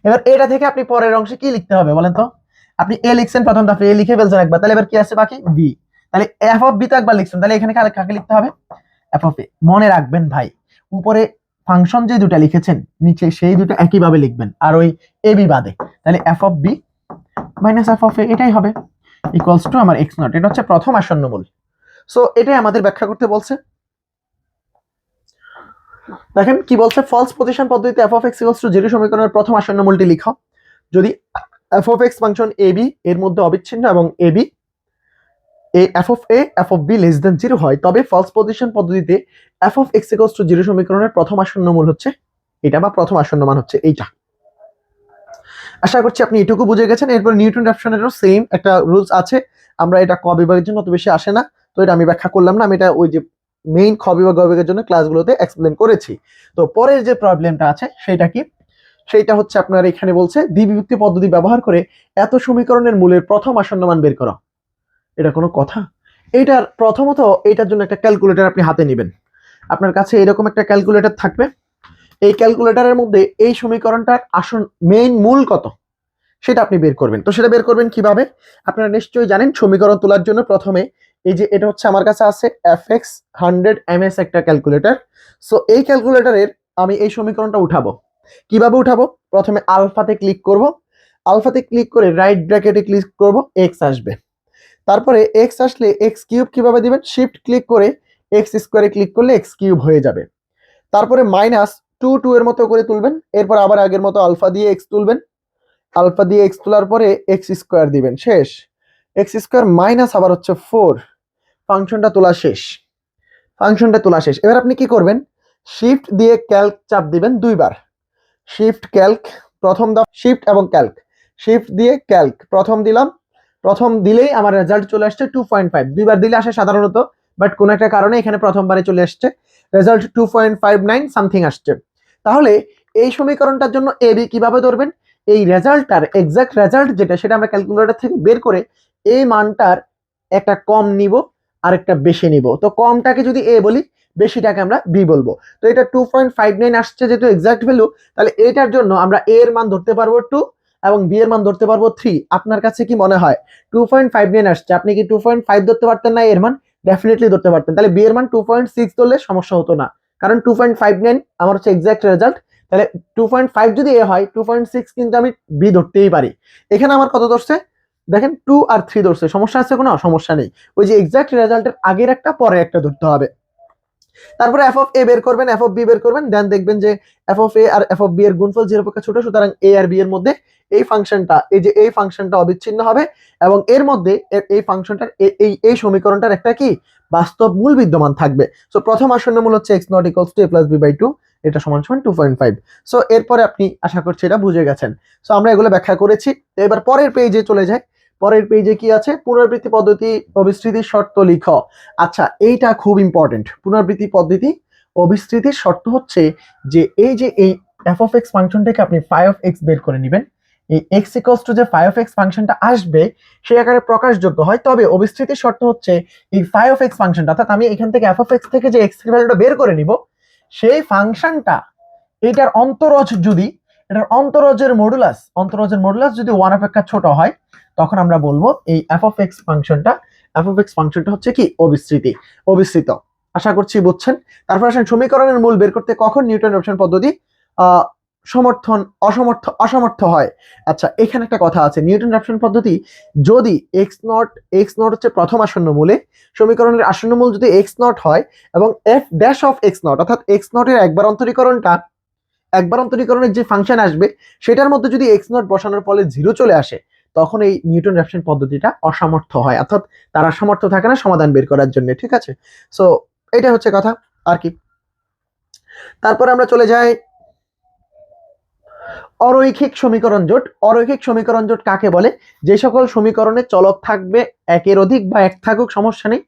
এবার এটা থেকে আপনি পরের অংশে কি লিখতে হবে বলেন তো, আপনি এ লিখছেন প্রথম ধাপে, এ লিখে ফেলছেন একবার, তাহলে এবার কি আছে বাকি, বি, তাহলে এফ অফ বি তো একবার লিখছেন, তাহলে এখানে কাকে লিখতে হবে, এফ অফ এ। মনে রাখবেন ভাই, উপরে ফাংশন যে দুটা লিখেছেন নিচে সেই দুটো একইভাবে লিখবেন, আর ওই এ বি বাদে, তাহলে F of B minus F of A এটাই হবে ইকুয়ালস টু আমার এক্স নট। এটা হচ্ছে প্রথম আসন্ন মূল। সো এটাই আমাদের ব্যাখ্যা করতে বলছে। দেখেন কি বলছে, ফলস পজিশন পদ্ধতিতে F of X equals to 0 সমীকরণের প্রথম আসন্ন মূলটি লিখো যদি F of X function A B এর মধ্যে অবিচ্ছিন্ন এবং A B F of A F of B less than 0 হয়, তবে ফলস পজিশন পদ্ধতিতে F of X equals to 0 সমীকরণের প্রথম আসন্ন মূল হচ্ছে এটা, বা প্রথম আসন্ন মান হচ্ছে এইটা। আশা করছি আপনি এটুকু বুঝে গেছেন। এরপর নিউটন রাফসনেরও সেম একটা রুলস আছে, আমরা এটা ক বিভাগের জন্য অত বেশি আসে না, তো এটা আমি ব্যাখ্যা করলাম না, আমি এটা ওই যে মেইন খ বিভাগের জন্য ক্লাসগুলোতে এক্সপ্লেন করেছি। তো পরের যে প্রবলেমটা আছে সেটা কি, সেইটা হচ্ছে আপনার এখানে বলছে দ্বিবিভক্তি পদ্ধতি ব্যবহার করে এত সমীকরণের মূলের প্রথম আসন্ন মান বের করো। এটা কোনো কথা? এইটার প্রথমত এইটার জন্য একটা ক্যালকুলেটর আপনি হাতে নেবেন, আপনার কাছে এরকম একটা ক্যালকুলেটর থাকবে। এই ক্যালকুলেটরের মধ্যে এই সমীকরণটার আসন মেইন মূল কত সেটা আপনি বের করবেন। তো সেটা বের করবেন কিভাবে, আপনারা নিশ্চয়ই জানেন সমীকরণ তোলার জন্য প্রথমে এই যে এটা হচ্ছে আমার কাছে আছে fx 100 ms একটা ক্যালকুলেটর। সো এই ক্যালকুলেটরের আমি এই সমীকরণটা উঠাবো। কিভাবে উঠাবো, প্রথমে আলফাতে ক্লিক করব, আলফাতে ক্লিক করে রাইট ব্র্যাকেটে ক্লিক করব, এক্স আসবে, তারপরে এক্স আসলে এক্স কিউব কিভাবে দিবেন, শিফট ক্লিক করে এক্স স্কোয়ারে ক্লিক করলে এক্স কিউব হয়ে যাবে, তারপরে মাইনাস 2 এর মতো করে তুলবেন, এরপর আবার আগের মতো আলফা দিয়ে এক্স তুলবেন, আলফা দিয়ে এক্স তোলার পরে এক্স স্কোয়ার দিবেন, শেষ, এক্স স্কোয়ার মাইনাস আবার হচ্ছে 4, ফাংশনটা তোলা শেষ, ফাংশনটা তোলা শেষ। এবার আপনি কি করবেন, শিফট দিয়ে ক্যালক চাপ দিবেন দুইবার, শিফট ক্যালক, প্রথম দাও শিফট এবং ক্যালক, শিফট দিয়ে ক্যালক প্রথম দিলাম, প্রথম দিলেই আমার রেজাল্ট চলে আসছে 2.5, দুইবার দিলে আসে সাধারণত, বাট কোন একটা কারণে এখানে প্রথমবারে চলে আসছে, রেজাল্ট 2.59 সামথিং আসছে। তাহলে এই সমীকরণটার জন্য এ বি কিভাবে ধরবেন, এই রেজাল্টটার এক্সাক্ট রেজাল্ট যেটা সেটা আমরা ক্যালকুলেটর থেকে বের করে এই মানটার একটা কম নিব আর একটা বেশি নিব। তো কমটাকে যদি এ বলি, বেশিটাকে আমরা বি বলবো। তো এটা 2.59 আসছে যেহেতু এক্সাক্ট ভ্যালু, তাহলে এটার জন্য আমরা এ এর মান ধরতে পারবো 2 এবং বি এর মান ধরতে পারবো 3। আপনার কাছে কি মনে হয় 2.59 আসছে, আপনি কি 2.5 ধরতে পারতেন না এর মান? ডেফিনেটলি ধরতে পারতেন। তাহলে বি এর মান 2.6 ধরলে সমস্যা হতো না, কারণ 2.59 আমার হচ্ছে এক্সাক্ট রেজাল্ট। তাহলে 2.5 যদি এ হয় 2.6 কিন্তু আমি বি ধরতেই পারি। এখানে আমার কত ধরছে দেখেন, 2 আর 3 ধরছে, সমস্যা আছে কোনো? সমস্যা নেই, ওই যে এক্সাক্ট রেজাল্টের আগের একটা পরে একটা ধরতে হবে। তারপরে এফ অফ এ বের করবেন, এফ অফ বি বের করবেন, দেন দেখবেন যে এফ অফ এ আর এফ অফ বি এর গুণফল 0 পক্ষে ছোট, সুতরাং এ আর বি এর মধ্যে এই ফাংশনটা, এই যে এই ফাংশনটা অবিচ্ছিন্ন হবে এবং এর মধ্যে এই ফাংশনটার এই সমীকরণটার একটা কি বাস্তব মূল বিদ্যমান থাকবে। সো প্রথম আসন্ন মূল হচ্ছে x naught equals to a plus b by 2, এটা সমান সমান 2.5। সো এরপরে আপনি আশা করছি এটা বুঝে গেছেন। সো আমরা এগুলো ব্যাখ্যা করেছি। এবার পরের পেজে চলে যাই। পরের পেজে কি আছে? পুনরাবৃত্তি পদ্ধতি অবিস্তৃতির শর্ত লিখো। আচ্ছা, এইটা খুব ইম্পর্টেন্ট। পুনরাবৃত্তি পদ্ধতি অবিস্তৃতির শর্ত হচ্ছে যে এই f অফ এক্স ফাংশনটাকে আপনি ফাই অফ এক্স বের করে নেবেন। এই এক্স ইকুয়ালস টু যে ফাই অফ এক্স ফাংশনটা আসবে সেই আকারে প্রকাশযোগ্য হয়। তবে অবিস্তৃতির শর্ত হচ্ছে এই ফাই অফ এক্স ফাংশনটা, অর্থাৎ আমি এখান থেকে এফ অফ এক্স থেকে যে এক্স এর ভ্যালুটা বের করে নিব, সেই ফাংশনটা এটার অন্তরজের মডুলাস যদি 1 অপেক্ষা ছোট হয়, তখন আমরা বলবো এই এফ অফ এক্স ফাংশনটা হচ্ছে কি অবিস্তৃত। আশা করছি বুঝছেন। তারপর আসেন সমীকরণের মূল বের করতে কখন নিউটন রাফসন পদ্ধতি অসমর্থ হয়। আচ্ছা, এখানে একটা কথা আছে, নিউটন রাফসন পদ্ধতি যদি এক্স নট হচ্ছে প্রথম আসন্ন মূলে, সমীকরণের আসন্ন মূল যদি এক্স নট হয় এবং F dash of x not, অর্থাৎ এক্স নটের একবার অন্তরীকরণের যে ফাংশন আসবে সেটার মধ্যে যদি এক্স নট বসানোর ফলে 0 চলে আসে, তখন এই নিউটন রাফসন পদ্ধতিটা অসমর্থ হয়, অর্থাৎ তারা সমর্থ থাকে না সমাধান বের করার জন্য। ঠিক আছে, সো এটা হচ্ছে কথা আর কি। তারপর আমরা চলে যাই অরৈখিক সমীকরণ জোট কাকে বলে? যে সকল সমীকরণে চলক থাকবে একের অধিক বা এক থাকুক সমস্যা নেই,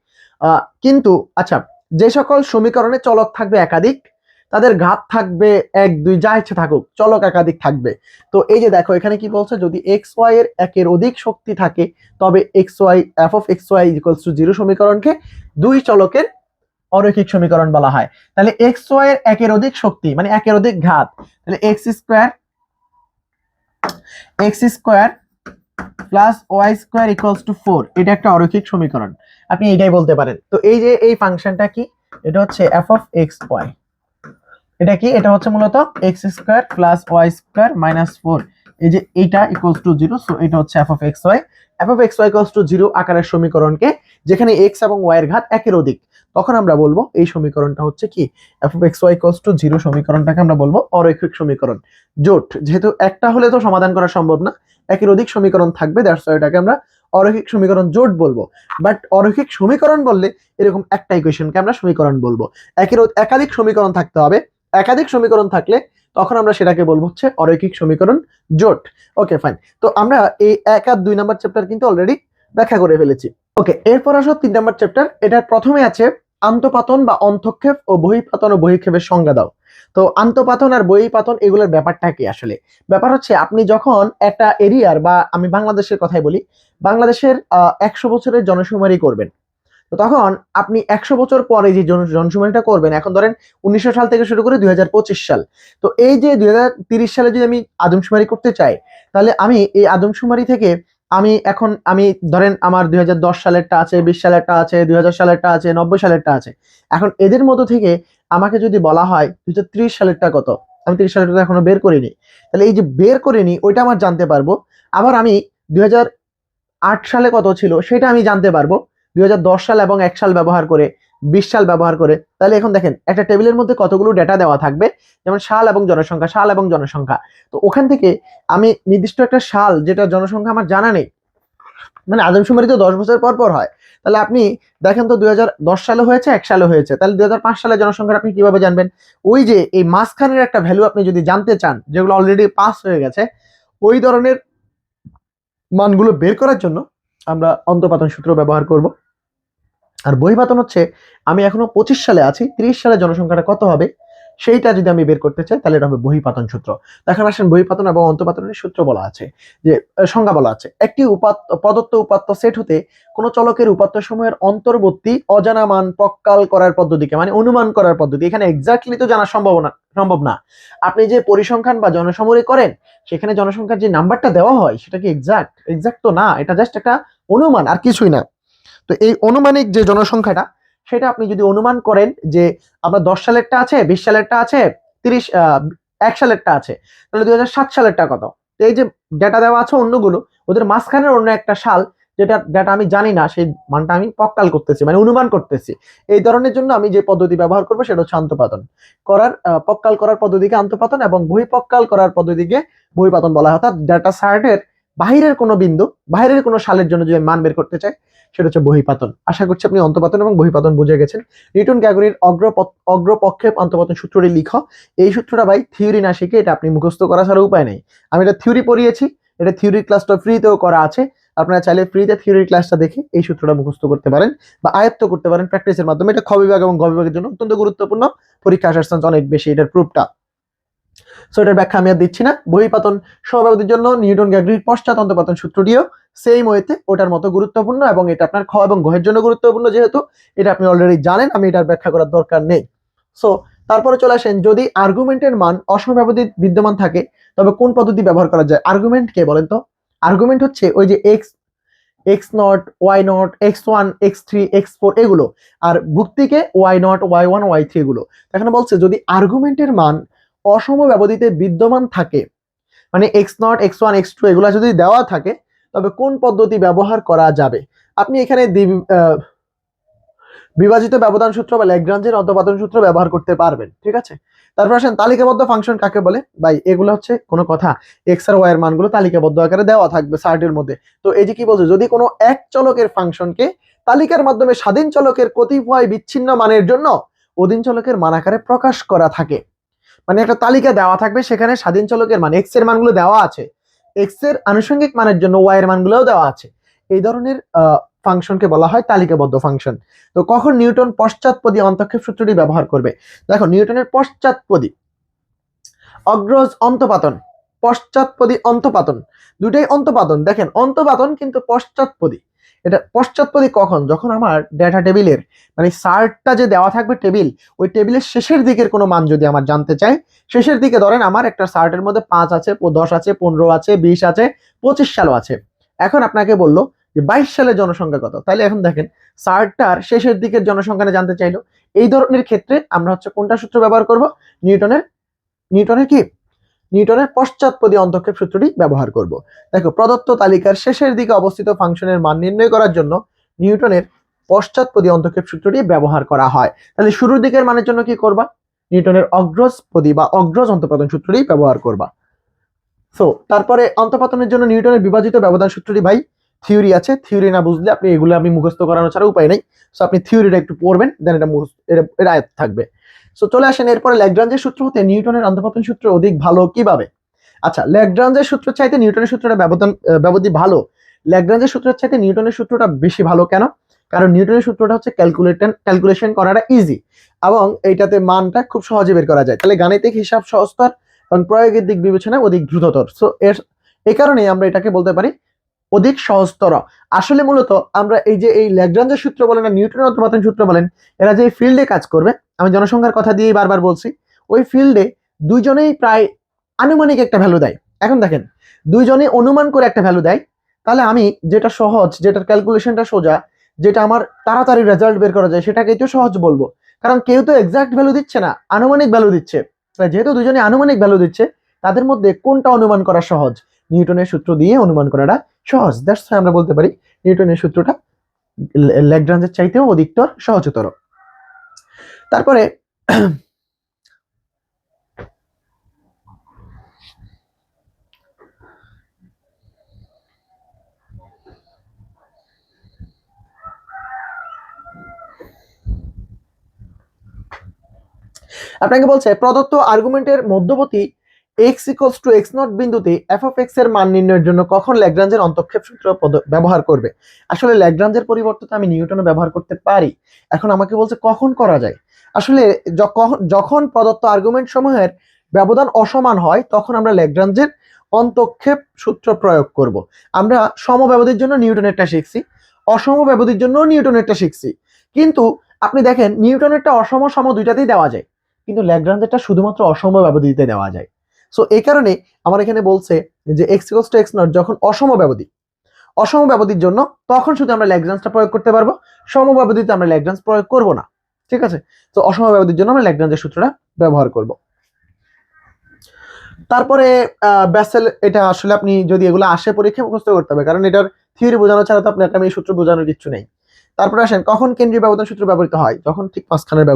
কিন্তু আচ্ছা, যে সকল সমীকরণে চলক থাকবে একাধিক, তাদের ঘাত থাকবে 1 2 যা ইচ্ছে থাকুক, চলক একাধিক থাকবে। তো এই যে দেখো এখানে কি বলছে, যদি এক্স ওয়াই এর একের অধিক শক্তি থাকে তবে f of x y equals to 0 সমীকরণকে দুই চলকের অরৈখিক সমীকরণ বলা হয়। তাহলে এক্স ওয়াই এর একের অধিক শক্তি মানে একের অধিক ঘাত, তাহলে x square plus y square equals to 4, এটা একটা অরৈখিক সমীকরণ, আপনি এটাই বলতে পারেন। তো এই যে এই ফাংশনটা কি, এটা হচ্ছে এফ অফ এক্স ওয়াই, এটা কি, এটা হচ্ছে মূলত x square plus y square minus 4, এই যে এইটা ইকুয়ালস টু 0। সো এটা হচ্ছে f of x y equals to 0 আকারের সমীকরণকে, যেখানে এক্স এবং ওয়াই এর ঘাত একের অধিক, তখন আমরা বলবো এই সমীকরণটা হচ্ছে কি, f of x y equals to 0 সমীকরণটাকে আমরা বলবো অরৈখিক সমীকরণ জোট। যেহেতু একটা হলে তো সমাধান করা সম্ভব না, একের অধিক সমীকরণ থাকবে, দ্যাটস ওয়াই এটাকে আমরা অরৈখিক সমীকরণ জোট বলবো। বাট অরৈখিক সমীকরণ বললে এরকম একটা ইকুয়েশনকে আমরা সমীকরণ বলবো। একাধিক সমীকরণ থাকতে হবে, একাধিক সমীকরণ থাকলে তখন আমরা সেটাকে বলবো হচ্ছে অরৈখিক সমীকরণ জোট। ওকে ফাইন, তো আমরা এই 1 আর 2 নাম্বার চ্যাপ্টার কিন্তু অলরেডি ব্যাখ্যা করে ফেলেছি। ওকে, এরপর আসো 3 নাম্বার চ্যাপ্টার। এটার প্রথমে আছে আন্তঃপাতন বা অন্তঃক্ষেপ ও বহিঃপাতন ও বহিঃক্ষেপের সংজ্ঞা দাও। তো আন্তঃপাতন আর বহিঃপাতন এগুলোর ব্যাপারটা কি? আসলে ব্যাপার হচ্ছে, আপনি যখন একটা এরিয়ার, বা আমি বাংলাদেশের কথাই বলি, বাংলাদেশের 100 বছরের জনশুমারি করবেন, তো তখন আপনি 100 বছর পরে যে জনশুমারিটা করবেন, এখন ধরেন 1900 সাল থেকে শুরু করে 2025 সাল, তো এই যে 2030 সালে যদি আমি আদমশুমারি করতে চাই, তাহলে আমি এই আদমশুমারি থেকে আমি ধরেন আমার 2010 সালেরটা আছে, 20 সালেরটা আছে, 2000 সালেরটা আছে, 90 সালেরটা আছে। এখন এদের মধ্য থেকে আমাকে যদি বলা হয় 2030 সালেরটা কত, আমি 30 সালেরটা এখনো বের করিনি, তাহলে এই যে বের করিনি ওইটা আমার জানতে পারবো। আবার আমি 2008 সালে কত ছিল সেটা আমি জানতে পারবো 2010 সাল এবং 1 সাল ব্যবহার করে, 20 সাল ব্যবহার করে। তাহলে এখন দেখেন একটা টেবিলের মধ্যে কতগুলো ডেটা দেওয়া থাকবে, যেমন সাল এবং জনসংখ্যা। তো ওখান থেকে আমি নির্দিষ্ট একটা সাল, যেটা জনসংখ্যা আমার জানা নেই, মানে আদমশুমারি তো 10 বছর পর পর হয়, তাহলে আপনি দেখেন তো 2010 সালে হয়েছে, 1 সালে হয়েছে, তাহলে 2005 সালের জনসংখ্যা আপনি কিভাবে জানবেন? ওই যে এই মাঝখানের একটা ভ্যালু আপনি যদি জানতে চান, যেগুলো অলরেডি পাস হয়ে গেছে, ওই ধরনের মানগুলো বের করার জন্য আমরা অন্তঃপাতন সূত্র ব্যবহার করব। আর বহিঃপাতন হচ্ছে, আমি এখনো 25 সালে আছি, 30 সালে জনসংখ্যাটা কত হবে সেইটা যদি আমি বের করতে চাই, তাহলে এটা হবে বহিঃপাতন সূত্র। এখন আসেন বহিঃপাতন এবং অন্তঃপাতনের সূত্র বলা আছে, যে সংজ্ঞা বলা আছে, একটি প্রদত্ত উপাত্ত সেট হতে কোন চলকের উপাত্ত সমূহের অন্তর্বর্তী অজানা মান প্রক্কাল করার পদ্ধতিকে, মানে অনুমান করার পদ্ধতি। এখানে এক্স্যাক্টলি তো জানা সম্ভব না। আপনি যে পরিসংখ্যান বা জনসমরি করেন, সেখানে জনসংখ্যার যে নাম্বারটা দেওয়া হয় সেটা কি এক্সাক্ট তো না, এটা জাস্ট একটা অনুমান, আর কিছুই না। তো এই অনুমানিক যে জনসংখ্যাটা, সেটা আপনি যদি অনুমান করেন যে আপনার 10 সালেরটা আছে, 20 সালেরটা আছে, 1 সালেরটা আছে, তাহলে 2007 সালেরটা কত? তো এই যে ডেটা দেওয়া আছে অন্যগুলো, ওদের মাঝখানের অন্য একটা সাল, যেটা ডেটা আমি জানি না, সেই মানটা আমি প্রক্কাল করতেছি, মানে অনুমান করতেছি। এই ধরনের জন্য আমি যে পদ্ধতি ব্যবহার করবো সেটা হচ্ছে আন্তঃপাতন করার, প্রক্কাল করার পদ্ধতিকে আন্তঃপাতন এবং বহিঃপ্রক্কাল করার পদ্ধতিকে বহিঃপাতন বলা হয়। অর্থাৎ ডেটা সার্টের বাহিরের কোনো বিন্দু, বাহিরের কোনো সালের জন্য যদি মান বের করতে চাই, সেটা হচ্ছে বহিঃপাতন। আশা করছি আপনি অন্তঃপাতন এবং বহিঃপাতন বুঝে গেছেন। নিউটন গ্যাগরির অগ্রপক্ষেপ অন্তঃপাতন সূত্রটি লিখো। এই সূত্রটা ভাই থিওরি না শিখে এটা আপনি মুখস্থ করা ছাড়া উপায় নেই। আমি এটা থিওরি পড়িয়েছি, এটা থিওরি ক্লাসটা ফ্রিতেও করা আছে। আপনারা চাইলে ফ্রিতে থিওরি ক্লাসটা দেখে এই সূত্রটা মুখস্থ করতে পারেন বা আয়ত্ত করতে পারেন প্র্যাকটিসের মাধ্যমে। এটা খ বিভাগ এবং গ বিভাগের জন্য অত্যন্ত গুরুত্বপূর্ণ, পরীক্ষা আসার চান্স অনেক বেশি, এটার প্রুফটা। সো এটার ব্যাখ্যা আমি আর দিচ্ছি না। বহিঃপাতন সমব্যাবধির জন্য নিউটন গ্যাগরির পশ্চাৎ অন্তঃপাতন সূত্রটিও সেম ওয়েতে ওটার মতো গুরুত্বপূর্ণ, এবং এটা আপনার খ এবং ঘয়ের জন্য গুরুত্বপূর্ণ, যেহেতু এটা আপনি অলরেডি জানেন, আমি এটার ব্যাখ্যা করার দরকার নেই। সো তারপরে চলে আসেন, যদি আর্গুমেন্টের মান অসমব্যাবধি বিদ্যমান থাকে তবে কোন পদ্ধতি ব্যবহার করা যায়? আর্গুমেন্ট কে বলেন তো? আর্গুমেন্ট হচ্ছে ওই যে x naught, y not, X1, X3, X4 এগুলো, আর ভুক্তিকে ওয়াই নট, Y1, Y3 এগুলো। এখানে বলছে যদি আর্গুমেন্টের মান অসম ব্যবধিতে বিদ্যমান থাকে, মানে X0, X1, X2 এগুলো যদি দেওয়া থাকে, তবে কোন পদ্ধতি ব্যবহার করা যাবে? আপনি এখানে বিভাজিত ব্যবধান সূত্র বা ল্যাগ্রাঞ্জের অন্তঃপাতন সূত্র ব্যবহার করতে পারবেন, ঠিক আছে? তারপর আসেন তালিকাবদ্ধ ফাংশন কাকে বলে? ভাই এগুলো হচ্ছে কোনো কথা, এক্স আর ওয়াই এর মানগুলো তালিকাবদ্ধ আকারে দেওয়া থাকবে চার্টের মধ্যে। তো এই যে কি বলছে, যদি কোনো এক চলকের ফাংশনকে তালিকার মাধ্যমে স্বাধীন চলকের কতিপয় বিচ্ছিন্ন মানের জন্য অধীন চলকের মান আকারে প্রকাশ করা থাকে, মানে একটা তালিকা দেওয়া থাকবে, সেখানে স্বাধীন চলকের মান এক্স এর মানগুলো দেওয়া আছে, এক্স এর আনুষঙ্গিক মানের জন্য ওয়াই এর মানগুলোও দেওয়া আছে, এই ধরনের ফাংশনকে বলা হয় তালিকাবদ্ধ ফাংশন। তো কখন নিউটন পশ্চাৎপদী অন্তঃক্ষেপ সূত্রটি ব্যবহার করবে? দেখো, নিউটনের পশ্চাৎপদী, অগ্রজ অন্তঃপাতন, পশ্চাৎপদী অন্তঃপাতন, দুটাই অন্তঃপাতন। দেখেন অন্তঃপাতন কিন্তু পশ্চাৎপদী। এটা পশ্চাৎপদী কখন? যখন আমার ডেটা টেবিলের, মানে সার্টটা যে দেওয়া থাকবে টেবিল, ওই টেবিলের শেষের দিকের কোনো মান যদি আমার জানতে চাই, শেষের দিকে ধরেন আমার একটা সার্টের মধ্যে 5 আছে, 10 আছে, 15 আছে, 20 আছে, 25 সালও আছে। এখন আপনাকে বললো যে 22 সালের জনসংখ্যা কত, তাহলে এখন দেখেন সার্টটার শেষের দিকের জনসংখ্যা জানতে চাইলো। এই ধরনের ক্ষেত্রে আমরা হচ্ছে কোনটা সূত্র ব্যবহার করব? নিউটনের নিউটনের কি নিউটনের পশ্চাৎপদী অন্তঃক্ষেপ সূত্রটি ব্যবহার করব। দেখো, প্রদত্ত তালিকার শেষের দিকে অবস্থিত ফাংশনের মান নির্ণয় করার জন্য নিউটনের পশ্চাৎপদী অন্তঃক্ষেপ সূত্রটি ব্যবহার করা হয়। তাহলে শুরুর দিকের মানের জন্য কি করবা? নিউটনের অগ্রজপদী বা অগ্রজ অন্তঃপাতন সূত্রটি ব্যবহার করবা। সো তারপরে অন্তঃপাতনের জন্য নিউটনের বিভাজিত ব্যবধান সূত্রটি ভাই থিওরি আছে, থিওরি না বুঝলে আপনি এগুলো আপনি মুখস্থ করানো ছাড়া উপায় নেই। সো আপনি থিওরিটা একটু পড়বেন, দেন এটা আয়ত্ত থাকবে। সো চলে আসেন এরপরে ল্যাগ্রাঞ্জের সূত্র হতে নিউটনের অন্তঃপাতন সূত্র অধিক ভালো কিভাবে? আচ্ছা, ল্যাগ্রাঞ্জের সূত্র চাইতে নিউটনের সূত্রটা ব্যবধি ভালো। ল্যাগ্রাঞ্জের সূত্রের চাইতে নিউটনের সূত্রটা বেশি ভালো কেন? কারণ নিউটনের সূত্রটা হচ্ছে ক্যালকুলেশন করাটা ইজি, এবং এইটাতে মানটা খুব সহজে বের করা যায়। তাহলে গাণিতিক হিসাব সহজতর এবং প্রয়োগের দিক বিবেচনায় অধিক দ্রুততর। সো এই কারণে আমরা এটাকে বলতে পারি অধিক সহজতর। আসলে মূলত আমরা এই ল্যাগ্রাঞ্জের সূত্র বলেন আর নিউটনের অন্তঃপাতন সূত্র বলেন, এরা যে ফিল্ডে কাজ করবে, আমি জনসংখ্যার কথা দিয়েই বারবার বলছি, ওই ফিল্ডে দুইজনেই প্রায় আনুমানিক একটা ভ্যালু দেয়। এখন দেখেন, দুইজনে অনুমান করে একটা ভ্যালু দেয়, তাহলে আমি যেটা সহজ, যেটার ক্যালকুলেশনটা সোজা, যেটা আমার তাড়াতাড়ি রেজাল্ট বের করা যায়, সেটাকেই তো সহজ বলবো। কারণ কেউ তো এক্সাক্ট ভ্যালু দিচ্ছে না, আনুমানিক ভ্যালু দিচ্ছে। যেহেতু দুজনে আনুমানিক ভ্যালু দিচ্ছে, তাদের মধ্যে কোনটা অনুমান করা সহজ? নিউটনের সূত্র দিয়ে অনুমান করাটা সহজ। দ্যাটস ওয়াই আমরা বলতে পারি নিউটনের সূত্রটা ল্যাগ্রাঞ্জের চাইতেও অধিকতর সহজতর। তারপরে আপনাকে বলছে প্রদত্ত আর্গুমেন্টের মধ্যবর্তী x = x0 বিন্দুতে f of x এর মান নির্ণয়ের জন্য কখন ল্যাগ্রাঞ্জের অন্তঃক্ষেপ সূত্র ব্যবহার করবে? আসলে ল্যাগ্রাঞ্জের পরিবর্তে আমি নিউটনও ব্যবহার করতে পারি। এখন আমাকে বলছে কখন করা যায়। আসলে যখন প্রদত্ত আর্গুমেন্ট সমূহের ব্যবধান অসমান হয়, তখন আমরা ল্যাগ্রাঞ্জের অন্তঃক্ষেপ সূত্র প্রয়োগ করব। আমরা সমব্যবধির জন্য নিউটনেরটা শিখছি, অসমব্যবধির জন্য নিউটনেরটা শিখছি, কিন্তু আপনি দেখেন নিউটনেরটা অসম সম দুইটাতেই দেওয়া যায়, কিন্তু ল্যাগ্রাঞ্জেরটা শুধুমাত্র অসমব্যবধিতে দেওয়া যায়। সো এই কারণে আমার এখানে বলছে যে x = x0 যখন অসমব্যবধির জন্য, তখন শুধু আমরা ল্যাগ্রাঞ্জটা প্রয়োগ করতে পারবো, সমব্যবধিতে আমরা ল্যাগ্রাঞ্জ প্রয়োগ করব না। ঠিক আছে? তো অসমব্যবধির জন্য আমরা ল্যাগ্রাঞ্জের সূত্রটা ব্যবহার করব। তারপরে বেসেল, এটা আসলে আপনি যদি এগুলো আসে পরীক্ষা মুখস্থ করতে হবে, কারণ এটার থিওরি বোঝানো ছাড়া তো আপনাকে আমি এই সূত্র বোঝানোর কিছু নেই। তারপরে আসেন, কখন কেন্দ্রীয় ব্যবধান সূত্র ব্যবহৃত হয়? যখন ঠিক মাঝখানের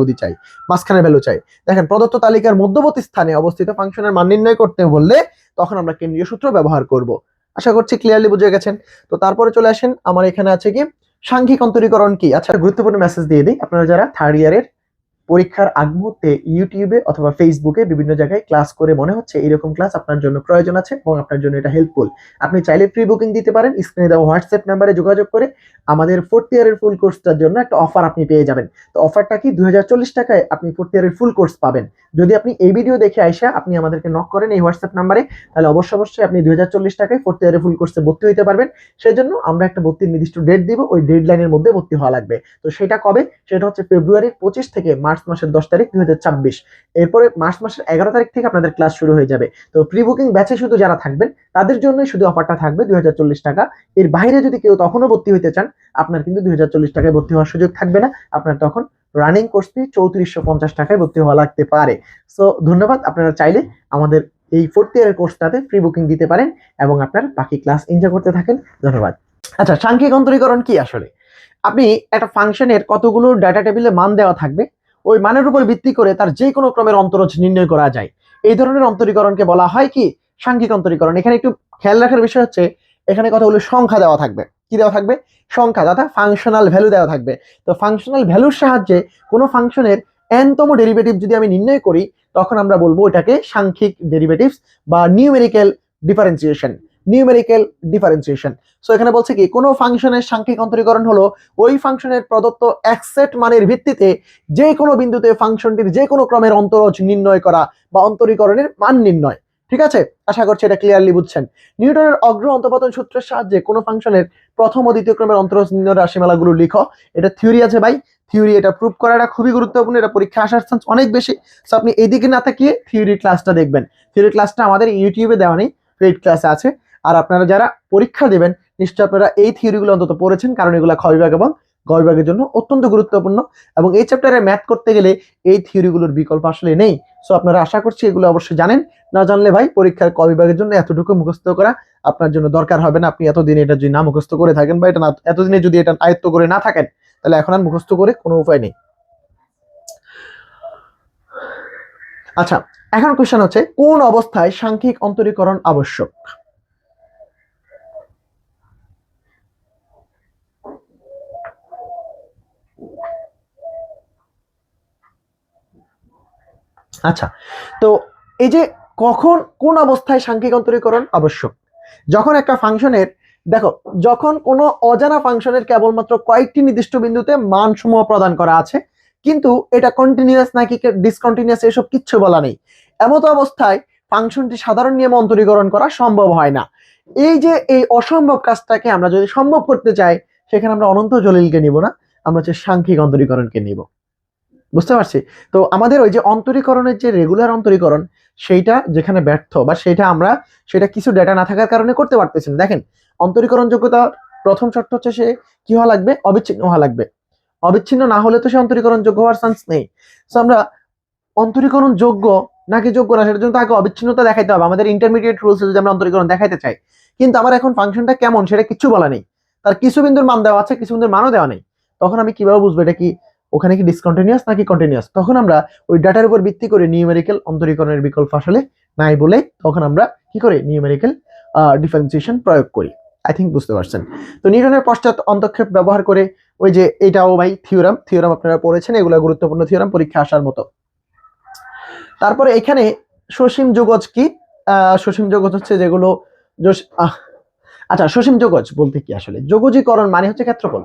ভ্যালু চাই। দেখেন, প্রদত্ত তালিকার মধ্যবর্তী স্থানে অবস্থিত ফাংশনের মান নির্ণয় করতে বললে তখন আমরা কেন্দ্রীয় সূত্র ব্যবহার করব। আশা করছি ক্লিয়ারলি বুঝে গেছেন। তো তারপরে চলে আসেন, আমার এখানে আছে কি সাংখ্যিক অন্তরীকরণ কি। আচ্ছা, গুরুত্বপূর্ণ মেসেজ দিয়ে দিই, আপনারা যারা থার্ড ইয়ারের পরীক্ষার আগ মুহূর্তে ইউটিউবে অথবা ফেসবুকে বিভিন্ন জায়গায় ক্লাস করে মনে হচ্ছে এরকম ক্লাস আপনার জন্য প্রয়োজন আছে এবং আপনার জন্য এটা হেল্পফুল, আপনি চাইলে প্রি বুকিং দিতে পারেন। স্ক্রিনে দেওয়া হোয়াটসঅ্যাপ নাম্বারে যোগাযোগ করে আমাদের ফোর্থ ইয়ারের ফুল কোর্সটার জন্য একটা অফার আপনি পেয়ে যাবেন। তো অফারটা কি, 2040 টাকায় আপনি ফোর্থ ইয়ারের ফুল কোর্স পাবেন। যদি আপনি এই ভিডিও দেখে আইসা আপনি আমাদেরকে নক করেন এই হোয়াটসঅ্যাপ নাম্বারে, তাহলে অবশ্যই আপনি 2040 টাকায় ফোর্থ ইয়ারের ফুল কোর্সে ভর্তি হতে পারবেন। সেই জন্য আমরা একটা ভর্তির নির্দিষ্ট ডেট দিব, ওই ডেড লাইনের মধ্যে ভর্তি হওয়া লাগবে। তো সেটা কবে, সেটা হচ্ছে ফেব্রুয়ারির 25 থেকে মার্চ মাসের 10 তারিখ 2026। এরপরে মার্চ মাসের 11 তারিখ থেকে আপনাদের ক্লাস শুরু হয়ে যাবে। তো প্রি বুকিং ব্যাচে শুধু যারা থাকবেন তাদের জন্যই শুধু অফারটা থাকবে 2040 টাকা। এর বাইরে যদি কেউ তখনও ভর্তি হইতে চান, আপনার কিন্তু 2040 টাকায় ভর্তি হওয়ার সুযোগ থাকবে না, আপনার তখন রানিং কোর্স ফি 3450 টাকায় ভর্তি হওয়া লাগতে পারে। সো ধন্যবাদ, আপনারা চাইলে আমাদের এই ফোর্থ ইয়ারের কোর্সটাতে প্রি বুকিং দিতে পারেন এবং আপনার বাকি ক্লাস এনজয় করতে থাকেন। ধন্যবাদ। আচ্ছা, সাংখ্যিক অন্তরীকরণ কি আসলে? আপনি একটা ফাংশনের কতগুলো ডাটা টেবিলে মান দেওয়া থাকবে, ওই মানের উপর ভিত্তি করে তার যে কোনো ক্রমের অন্তরজ নির্ণয় করা যায়। এই ধরনের অন্তরীকরণকে বলা হয় কি, সাংখ্যিক অন্তরীকরণ। এখানে একটু খেয়াল রাখার বিষয় হচ্ছে, এখানে কতগুলো সংখ্যা দেওয়া থাকবে। কি দেওয়া থাকবে? সংখ্যা, তথা ফাংশনাল ভ্যালু দেওয়া থাকবে। তো ফাংশনাল ভ্যালুর সাহায্যে কোনো ফাংশনের এনতম ডেরিভেটিভ যদি আমি নির্ণয় করি, তখন আমরা বলবো এটাকে সাংখ্যিক ডেরিভেটিভস বা numerical differentiation. Numerical differentiation. So এখানে বলছে কি, কোনো ফাংশনের সাংখ্যিক অন্তরীকরণ হলো ওই ফাংশনের প্রদত্ত এক্সেট মানের ভিত্তিতে যে কোনো বিন্দুতে ফাংশনটির যে কোনো ক্রমের অন্তরজ নির্ণয় করা বা অন্তরীকরণের মান নির্ণয়। ঠিক আছে, আশা করছি এটা ক্লিয়ারলি বুঝছেন। নিউটনের অগ্র অন্তঃপতন সূত্রের সাহায্যে কোনো ফাংশনের প্রথম ও দ্বিতীয় ক্রমের অন্তরজ নির্ণয় রাশিমালাগুলো লিখো। এটা থিওরি আছে ভাই, থিওরি, এটা প্রুভ করাটা খুবই গুরুত্বপূর্ণ, এটা পরীক্ষা আসার চান্স অনেক বেশি। সো আপনি এইদিকে না তাকিয়ে থিওরি ক্লাসটা দেখবেন। থিওরি ক্লাসটা আমাদের ইউটিউবে দেওয়া নেই, পেইড ক্লাসে আছে। আর আপনারা যারা পরীক্ষা দেবেন নিশ্চয়ই আপনারা এই থিওরিগুলো অন্তত পড়েছেন, কারণ এগুলো খ বিভাগ এবং গ বিভাগের জন্য অত্যন্ত গুরুত্বপূর্ণ। এবং এই চ্যাপ্টারে ম্যাথ করতে গেলে এই থিওরিগুলোর বিকল্প আসলে নেই। সো আপনারা আশা করছি এগুলো অবশ্যই জানেন। না জানলে ভাই পরীক্ষার ক বিভাগের জন্য এতটুকু মুখস্থ করা আপনার জন্য দরকার হবে না। আপনি এতদিন এটা যদি না মুখস্থ করে থাকেন বা এটা না এতদিনে যদি এটা আয়ত্ত করে না থাকেন, তাহলে এখন আর মুখস্থ করে কোনো উপায় নেই। আচ্ছা, এখন কোশ্চেন হচ্ছে, কোন অবস্থায় সাংখ্যিক অন্তরীকরণ আবশ্যক? আচ্ছা, তো এই যে কখন কোন অবস্থায় সাংখ্যিক অন্তরীকরণ আবশ্যক, যখন একটা ফাংশনের, দেখো, যখন কোনো অজানা ফাংশনের কেবলমাত্র কয়েকটি নির্দিষ্ট বিন্দুতে মান সমূহ প্রদান করা আছে, কিন্তু এটা কন্টিনিউয়াস নাকি ডিসকন্টিনিউয়াস এসব কিচ্ছু বলা নেই, এমতো অবস্থায় ফাংশনটি সাধারণ নিয়মে অন্তরীকরণ করা সম্ভব হয় না। এই যে এই অসম্ভব কাজটাকে আমরা যদি সম্ভব করতে চাই, সেখানে আমরা অনন্ত জলিলকে নিব না, আমরা হচ্ছে সাংখ্যিক অন্তরীকরণকে নিব। বুঝতে পারছি? তো আমাদের ওই যে অন্তরীকরণের যে রেগুলার অন্তরীকরণ, সেইটা যেখানে ব্যর্থ বা সেটা কিছু ডেটা না থাকার কারণে করতে পারতেছি না। দেখেন, অন্তরীকরণ যোগ্যতা প্রথম শর্ত হচ্ছে সে কি হওয়া লাগবে? অবিচ্ছিন্ন হওয়া লাগবে। অবিচ্ছিন্ন না হলে তো সে অন্তরীকরণ যোগ্য হওয়ার চান্স নেই। সো আমরা অন্তরীকরণ যোগ্য নাকি যোগ্য না, সেটার জন্য আগে অবিচ্ছিন্নতা দেখাইতে হবে। আমাদের ইন্টারমিডিয়েট রুলসে যদি আমরা অন্তরীকরণ দেখাইতে চাই, কিন্তু আমার এখন ফাংশনটা কেমন সেটা কিছু বলা নেই, তার কিছু বিন্দুর মান দেওয়া আছে, কিছু বিন্দুর মানও দেওয়া নেই, তখন আমি কিভাবে বুঝবো এটা কি ওখানে কি ডিসকন্টিনিউয়াস নাকি কন্টিনিউয়াস? তখন আমরা ওই ডাটার উপর ভিত্তি করে নিউমেরিক্যাল অন্তরীকরণের বিকল্প আসলে নাই বলে তখন আমরা কি করি, নিউমেরিক্যাল ডিফারেন্সিয়েশন প্রয়োগ করি। আই থিঙ্ক বুঝতে পারছেন। তো নিউটনের পশ্চাৎ অন্তক্ষেপ ব্যবহার করে ওই যে এটাও ভাই থিওরাম আপনারা পড়েছেন, এগুলো গুরুত্বপূর্ণ থিওরাম, পরীক্ষা আসার মতো। তারপরে এখানে সসীম যোগজ কি? সসীম যোগজ হচ্ছে যেগুলো আচ্ছা, সসীম যোগজ বলতে কি আসলে? যোগজীকরণ মানে হচ্ছে ক্ষেত্রফল,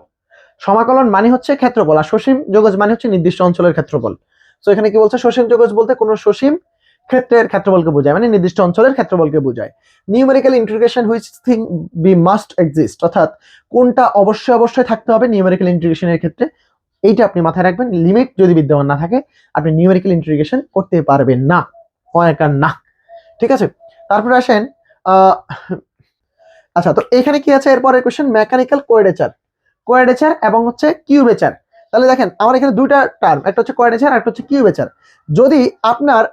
সমাকলন মানে হচ্ছে ক্ষেত্রফল, আর সসীম যোগজ মানে হচ্ছে নির্দিষ্ট অঞ্চলের ক্ষেত্রফল। তো এখানে কি বলছে, সসীম যোগজ বলতে কোনো সসীম ক্ষেত্রের ক্ষেত্রফলকে বোঝায়, মানে নির্দিষ্ট অঞ্চলের ক্ষেত্রফলকে বোঝায়। Numerical integration which thing B must exist, অর্থাৎ কোনটা অবশ্যই থাকতে হবে নিউমেরিক্যাল ইন্টিগ্রেশনের ক্ষেত্রে, এইটা আপনি মাথায় রাখবেন। লিমিট যদি বিদ্যমান না থাকে আপনি নিউমেরিক্যাল ইন্টিগ্রেশন করতে পারবেন না, না। ঠিক আছে, তারপরে আসেন আচ্ছা, তো এখানে কি আছে এরপরের কোশ্চেন, মেকানিক্যাল কোয়াড্রেচার এবং হচ্ছে কিউবেচার। তাহলে দেখেন আমার এখানে দুইটা টার্ম, একটা হচ্ছে কোয়াড্রেচার আর একটা হচ্ছে কিউবেচার। যদি আপনার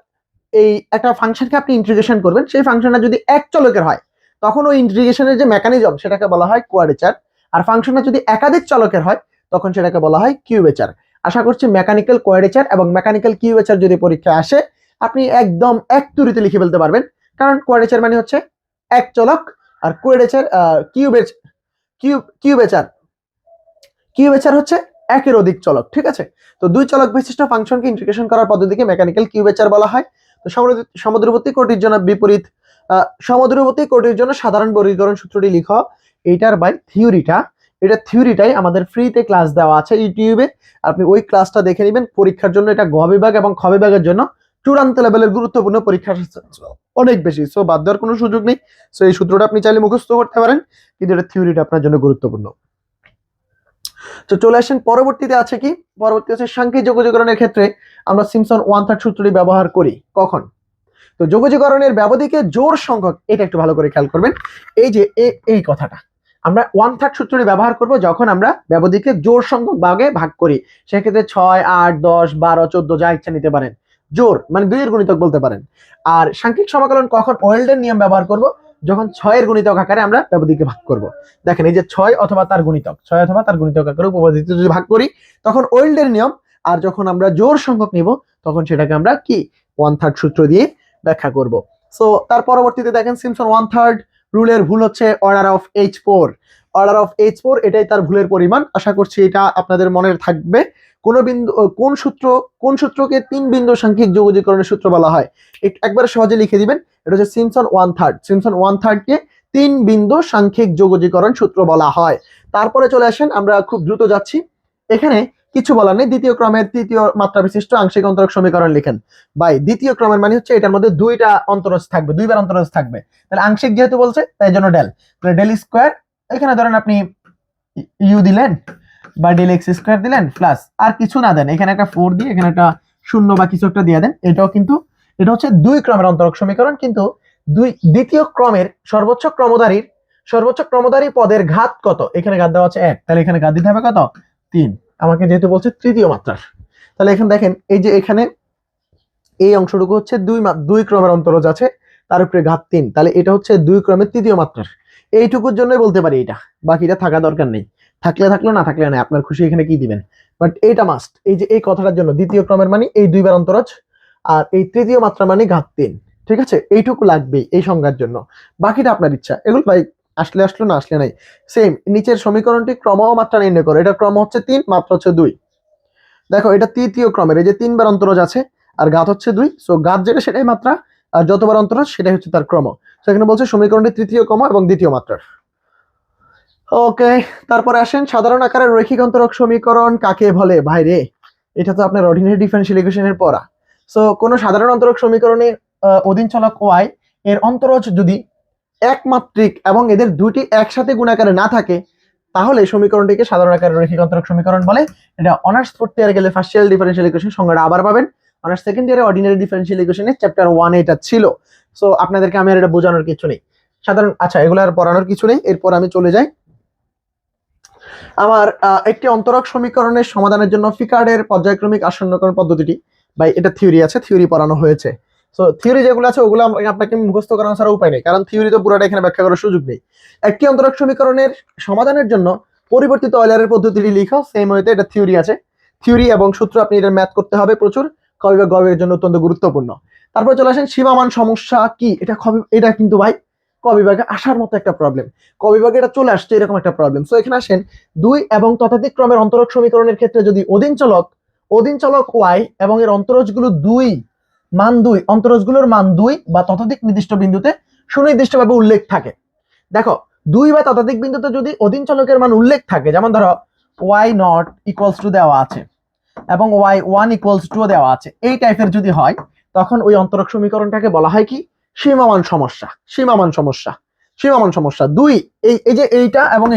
এই একটা ফাংশনকে আপনি ইন্টিগ্রেশন করবেন, সেই ফাংশনটা যদি এক চলকের হয়, তখন ওই ইন্টিগ্রেশনের যে মেকানিজম সেটাকে বলা হয় কোয়াড্রেচার। আর ফাংশনটা যদি একাধিক চলকের হয়, তখন সেটাকে বলা হয় কিউবেচার। আশা করছি মেকানিক্যাল কোয়াড্রেচার এবং মেকানিক্যাল কিউবেচার যদি পরীক্ষায় আসে, আপনি একদম এক তুড়িতে লিখে ফেলতে পারবেন, কারণ কোয়াড্রেচার মানে হচ্ছে এক চলক আর কোয়াড্রেচার কিউবেচার কিউবেচার হচ্ছে একের অধিক চলক, ঠিক আছে। তো দুই চলক বিশিষ্ট ফাংশনকে ইন্টিগ্রেশন করার পদ্ধতিকে মেকানিক্যাল কিউবেচার বলা হয়। তো সমদ্রবর্তী কোটির জন্য বিপরীত সমদ্রবর্তী কোটির জন্য সাধারণ বর্গীকরণ সূত্রটি লিখো। এইটার বাই থিওরিটা, এটা থিওরিটাই আমাদের ফ্রিতে ক্লাস দেওয়া আছে ইউটিউবে, আপনি ওই ক্লাসটা দেখে নেবেন। পরীক্ষার জন্য এটা গ বিভাগ এবং খ বিভাগের জন্য চূড়ান্ত লেভেলের গুরুত্বপূর্ণ পরীক্ষা অনেক বেশি, সো বাদ দেওয়ার কোনো সুযোগ নেই। সো এই সূত্রটা আপনি চাইলে মুখস্থ করতে পারেন, কিন্তু এটা থিওরিটা আপনার জন্য গুরুত্বপূর্ণ। তো চলে আসেন পরবর্তীতে আছে কি, পরবর্তী হচ্ছে সাংখ্যিক যোগজীকরণের ক্ষেত্রে আমরা সিম্পসন 1/3 সূত্রটি ব্যবহার করি কখন। তো যোগজীকরণের ব্যবধিকে জোড় সংখ্যক, এটা একটু ভালো করে খেয়াল করবেন। এই যে এই কথাটা আমরা 1/3 সূত্রটি ব্যবহার করব যখন আমরা ব্যবধিকে জোড় সংখ্যক ভাগে ভাগ করি। সেক্ষেত্রে 6, 8, 10, 12, 14 যা ইচ্ছা নিতে পারেন, জোড় মানে 2 এর গুণিতক বলতে পারেন। আর সাংখ্যিক সমাকলন কখন ওয়েল্ডের নিয়ম ব্যবহার করব, যখন 6 এর গুণিতক আকারে আমরা ব্যবধিকে ভাগ করব। দেখেন এই যে 6 অথবা তার গুণিতক, 6 অথবা তার গুণিতক আকারে উপপাদ্যতে যদি ভাগ করি তখন ওয়েল্ডের নিয়ম। আর যখন আমরা জোড় সংখ্যক নিব তখন সেটাকে আমরা কি 1/3 সূত্র দিয়ে ব্যাখ্যা করব। সো তার পরবর্তীতে দেখেন সিম্পসন 1/3 রুলের ভুল হচ্ছে order of H4। Order of H4 এটাই তার ভুলের পরিমাণ। আশা করছি এটা আপনাদের মনে থাকবে। কোন বিন্দু কোন সূত্রকে 3 বিন্দু সাংখ্যিক যোগজীকরণের সূত্র বলা হয়, একবার সহজে লিখে দিবেন। এটা হচ্ছে সিম্পসন 1/3। সিম্পসন 1/3 কে 3 বিন্দু সাংখ্যিক যোগজীকরণ সূত্র বলা হয়। তারপরে চলে আসেন, আমরা খুব দ্রুত যাচ্ছি, এখানে কিছু বলার নেই। দ্বিতীয় ক্রমের তৃতীয় মাত্রা বিশিষ্ট আংশিক অন্তরক সমীকরণ লিখেন। ভাই দ্বিতীয় ক্রমের মানে হচ্ছে এটার মধ্যে দুইটা অন্তরজ থাকবে, দুইবার অন্তরজ থাকবে। তাহলে আংশিক যেহেতু বলছে তাই জন্য ডেল, তাহলে ডেল স্কোয়ার, এখানে ধরেন আপনি ইউ দিলেন বা ডেল এক্স স্কোয়ার দিলেন প্লাস আর কিছু না দেন, এখানে একটা 4 দিয়ে এখানে একটা শূন্য বা কিছু একটা দিয়ে দেন। এটাও কিন্তু এটা হচ্ছে 2 ক্রমের অন্তরক সমীকরণ, কিন্তু দ্বিতীয় ক্রমের সর্বোচ্চ ক্রমধারী পদের ঘাত কত, এখানে ঘাত দেওয়া আছে 1, তাহলে এখানে ঘাত দিতে হবে কত 3। আমাকে যেহেতু বলছে তৃতীয় মাত্রার, তাহলে এখানে দেখেন এই যে এখানে এই অংশটুকু হচ্ছে 2 ক্রমের অন্তরজ আছে, তার উপরে ঘাত 3, তাহলে এটা হচ্ছে 2 ক্রমের তৃতীয় মাত্রার। এইটুকুর জন্যই বলতে পারি এটা, বাকিটা থাকা দরকার নেই। থাকলে থাকলো, না থাকলে না, আপনার খুশি, এখানে কি দিবেন, বাট এটা মাস্ট। এই যে এই কথাটার জন্য দ্বিতীয় ক্রমের মানে এই 2বার অন্তরজ, আর এই তৃতীয় মাত্রা মানে ঘাত 3, ঠিক আছে। এইটুকু লাগবেই এই সংজ্ঞার জন্য, বাকিটা আপনার ইচ্ছা। এগুলো ভাই আসলে আসলো, না আসলে নাই। সেম নিচের সমীকরণটি ক্রম ও মাত্রা নির্ণয় করো। এটা ক্রম হচ্ছে 3, মাত্রা হচ্ছে 2। দেখো এটা তৃতীয় ক্রমের, এই যে 3বার অন্তরজ আছে আর ঘাত হচ্ছে 2, সো ঘাত যেটা সেটাই মাত্রা, আর যতবার অন্তরজ সেটাই হচ্ছে তার ক্রম। সেখানে বলছে সমীকরণটি তৃতীয় ক্রম এবং দ্বিতীয় মাত্রার। ওকে, তারপরে আসেন সাধারণ আকারের রৈখিক অন্তরক সমীকরণ কাকে বলে। ভাই রে, এটা তো আপনার অর্ডিনারি ডিফারেনশিয়াল ইকুয়েশনের পড়া। সো কোন সাধারণ অন্তরক সমীকরণে অধীন চলক y এর অন্তরজ যদি একমাত্রিক এবং এদের দুটি একসাথে গুণাকারে না থাকে, তাহলে সমীকরণটিকে সাধারণ আকারের রৈখিক অন্তরক সমীকরণ বলে। এটা অনার্স পড়তে আর গেলে ফার্স্ট ডিফারেনশিয়াল ইকুয়েশন সংজ্ঞাটা আবার পাবেন। অনার্স সেকেন্ড ইয়ারে অর্ডিনারি ডিফারেনশিয়াল ইকুয়েশনে চ্যাপ্টার 1 এটা ছিল। সো আপনাদেরকে আমি আর এটা বোঝানোর কিছু নেই সাধারণ, আচ্ছা এগুলো আর পড়ানোর কিছু নেই। এরপর আমি চলে যাই আমার একটি অন্তরক সমীকরণের সমাধানের জন্য ফিকার্ডের পর্যায়ক্রমিক আসন্নকরণ পদ্ধতিটি। ভাই এটা থিওরি আছে, থিওরি পড়ানো হয়েছে। সো থিওরি যেগুলো আছে ওগুলো আপনাকে মুখস্থ করানো ছাড়া উপায় নেই, কারণ থিওরি তো পুরোটা এখানে ব্যাখ্যা করার সুযোগ নেই। একটি অন্তরক সমীকরণের সমাধানের জন্য পরিবর্তিত অয়লারের পদ্ধতিটি লিখো। সেম ওয়েতে এটা থিওরি আছে, থিওরি এবং সূত্র আপনি এটা ম্যাথ করতে হবে প্রচুর, ক বিভাগ গ বিভাগের জন্য অত্যন্ত গুরুত্বপূর্ণ। তারপর চলে আসেন সীমামান সমস্যা কি। এটা কিন্তু ভাই ক বিভাগে আসার মতো একটা প্রবলেম, ক বিভাগে এটা চলে আসছে এরকম একটা প্রবলেম। সো এখানে আসেন 2 এবং ততোধিক ক্রমের অন্তরক সমীকরণের ক্ষেত্রে যদি অধীন চলক y এবং এর অন্তরজগুলো 2 অন্তরজগুলোর মান 2 বা ততোধিক নির্দিষ্ট বিন্দুতে সুনির্দিষ্টভাবে উল্লেখ থাকে। দেখো 2 বা ততোধিক বিন্দুতে যদি অধীন চলকের মান উল্লেখ থাকে, যেমন ধরো y0 = দেওয়া আছে এবং y1 = দেওয়া আছে, এই টাইপের যদি হয়, তখন ওই অন্তরক সমীকরণটাকে বলা হয় কি সীমামান সমস্যা। সীমামান সমস্যা 2, এই যে এইটা এবং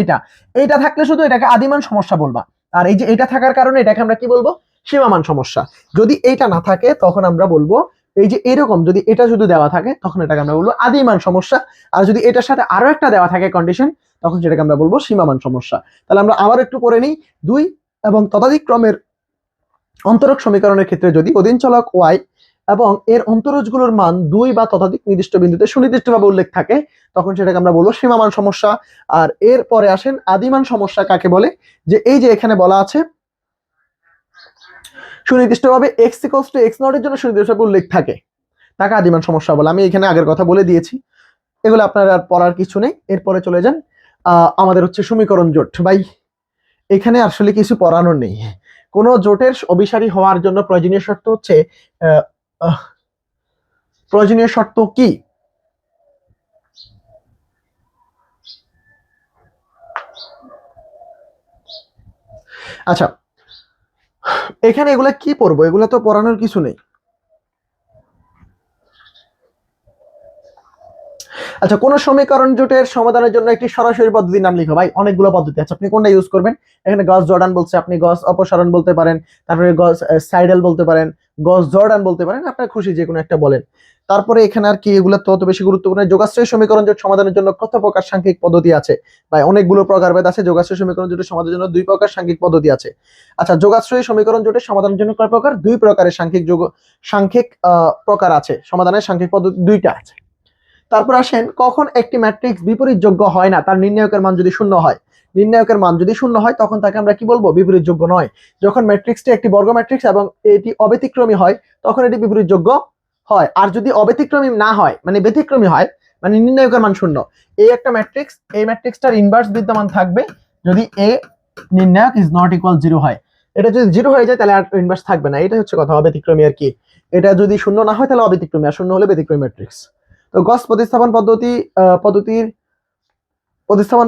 এইটা থাকলে শুধু এটাকে আদিমান সমস্যা বলবা, আর এই যে এটা থাকার কারণে এটাকে আমরা কি বলবো সীমামান সমস্যা। যদি এইটা না থাকে তখন আমরা বলবো, এই যে এরকম যদি এটা শুধু দেওয়া থাকে তখন এটাকে আমরা বলবো আদিমান সমস্যা, আর যদি এটার সাথে আরো একটা দেওয়া থাকে কন্ডিশন, তখন সেটাকে আমরা বলবো সীমামান সমস্যা। তাহলে আমরা আবার একটু পড়ে নিই। 2 এবং ততোধিক ক্রমের অন্তরক সমীকরণের ক্ষেত্রে যদি অধীন চলক y এবং এর অন্তরজগুলোর মান 2 বা ততোধিক নির্দিষ্ট বিন্দুতে সুনির্দিষ্টভাবে উল্লেখ থাকে, তখন সেটাকে আমরা বলবো সীমামান সমস্যা। আর এর পরে আসেন আদিমান সমস্যা কাকে বলে, যে এই যে এখানে বলা আছে সুনির্দিষ্টভাবে x = x0 এর জন্য সুনির্দিষ্টভাবে উল্লেখ থাকে, তাকে আদিমান সমস্যা বলে। আমি এখানে আগের কথা বলে দিয়েছি। এগুলো আপনার আর পড়ার কিছু নেই। এরপরে চলে যান আমাদের হচ্ছে সমীকরণ জোট। ভাই এখানে আসলে কিছু পড়ানোর নেই। কোনো জোটের অভিসারী হওয়ার জন্য প্রয়োজনীয় শর্ত হচ্ছে আহ, আহ, প্রয়োজনীয় শর্ত কি? আচ্ছা, এখানে এগুলা কি পড়বো? এগুলা তো পড়ানোর কিছু নেই। আচ্ছা, কোন সমীকরণ জোটের সমাধানের জন্য একটি সরাসরি পদ্ধতির নাম লিখো। ভাই অনেকগুলো পদ্ধতি আছে, আপনি কোনটা ইউজ করবেন? এখানে গস জর্ডান বলছে, আপনি গস অপসারণ বলতে পারেন, তারপরে গস সাইডেল বলতে পারেন, গস জর্ডান বলতে পারেন, আপনার খুশি যে কোনো একটা বলেন। তারপরে এখানে আর কি, এগুলো তো অত বেশি গুরুত্বপূর্ণ। যোগাশ্রয় সমীকরণ জোট সমাধানের জন্য কত প্রকার সাংখ্যিক পদ্ধতি আছে? ভাই অনেকগুলো প্রকারভেদ আছে। যোগাশ্রয় সমীকরণ জোটের সমাধানের জন্য 2 প্রকার সাংখ্যিক পদ্ধতি আছে। আচ্ছা, যোগাশ্রয় সমীকরণ জোটের সমাধানের জন্য কয় প্রকার? 2 প্রকারের সাংখ্যিক প্রকার আছে। সমাধানের সাংখ্যিক পদ্ধতি 2টা আছে। তারপর আসেন, কখন একটি ম্যাট্রিক্স বিপরীতযোগ্য হয় না? তার নির্ণায়কের মান যদি শূন্য হয়। নির্ণায়কের মান যদি শূন্য হয় তখন তাকে আমরা কি বলবো? বিপরীতযোগ্য নয়। যখন ম্যাট্রিক্সটি একটি বর্গ ম্যাট্রিক্স এবং এটি অব্যতিক্রমী হয় তখন এটি বিপরীতযোগ্য হয়। আর যদি অব্যতিক্রমী না হয়, মানে ব্যতিক্রমী হয়, মানে নির্ণায়কের মান শূন্য, এই একটা ম্যাট্রিক্স, এই ম্যাট্রিক্সটার ইনভার্স বিদ্যমান থাকবে যদি এ নির্ণায়ক ইজ নট ইকুয়াল 0 হয়। এটা যদি 0 হয়ে যায় তাহলে আর ইনভার্স থাকবে না। এটা হচ্ছে কথা, অব্যতিক্রমী আর কি। এটা যদি শূন্য না হয় তাহলে অব্যতিক্রমী, আর শূন্য হলে ব্যতিক্রমী ম্যাট্রিক্স। তো গস প্রতিস্থাপন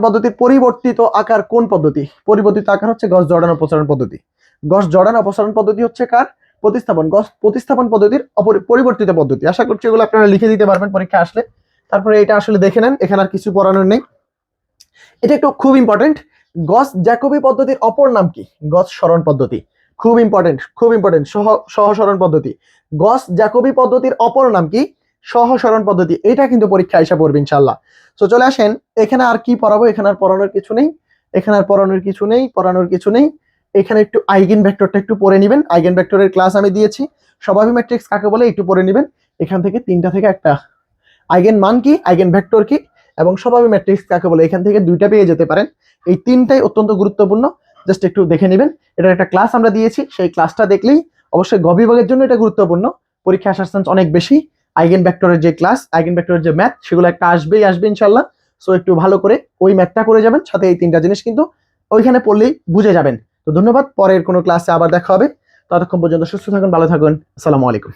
পদ্ধতির পরিবর্তিত আকার কোন পদ্ধতি? পরিবর্তিত আকার হচ্ছে গস জর্ডান অপসারণ পদ্ধতি। গস জর্ডান অপসারণ পদ্ধতি হচ্ছে কার? প্রতিস্থাপন। গস প্রতিস্থাপন পদ্ধতির পরিবর্তিত পদ্ধতি। আশা করছি এগুলো আপনারা লিখে দিতে পারবেন পরীক্ষা আসলে। তারপরে এটা আসলে দেখে নেন, এখানে আর কিছু পড়ানোর নেই। এটা একটু খুব ইম্পর্টেন্ট। গস জ্যাকোবি পদ্ধতির অপর নাম কি? গস সরণ পদ্ধতি। খুব ইম্পর্টেন্ট, খুব ইম্পর্টেন্ট। সহসরণ পদ্ধতি। গস জ্যাকোবি পদ্ধতির অপর নাম কি? সহসরণ পদ্ধতি। এটা কিন্তু পরীক্ষা এসে পড়বে ইনশাল্লাহ। তো চলে আসেন, এখানে আর কি পড়াবো? এখানে আর পড়ানোর কিছু নেই। এখানে আর পড়ানোর কিছু নেই। এখানে একটু আইগেন ভেক্টরটা একটু পড়ে নেবেন। আইগেন ভেক্টরের ক্লাস আমি দিয়েছি। স্বাভাবিক ম্যাট্রিক্স কাকে বলে একটু পড়ে নেবেন। এখান থেকে 3টা থেকে একটা, আইগেন মান কি, আইগেন ভেক্টর কি, এবং স্বাভাবিক ম্যাট্রিক্স কাকে বলে, এখান থেকে 2টা পেয়ে যেতে পারেন। এই 3টাই অত্যন্ত গুরুত্বপূর্ণ। জাস্ট একটু দেখে নেবেন। এটার একটা ক্লাস আমরা দিয়েছি, সেই ক্লাসটা দেখলেই অবশ্যই গ বিভাগের জন্য এটা গুরুত্বপূর্ণ। পরীক্ষা আসার চান্স অনেক বেশি। আইগেন ভেক্টরের যে ক্লাস, আইগেন ভেক্টরের যে ম্যাথ, সেগুলো একটা আসবে ইনশাল্লাহ। সো একটু ভালো করে ওই ম্যাথটা করে যাবেন, সাথে এই 3টা জিনিস কিন্তু ওইখানে পড়লেই বুঝে যাবেন। তো ধন্যবাদ, পরের কোনো ক্লাসে আবার দেখা হবে। ততক্ষণ পর্যন্ত সুস্থ থাকুন, ভালো থাকুন। আসসালামু আলাইকুম।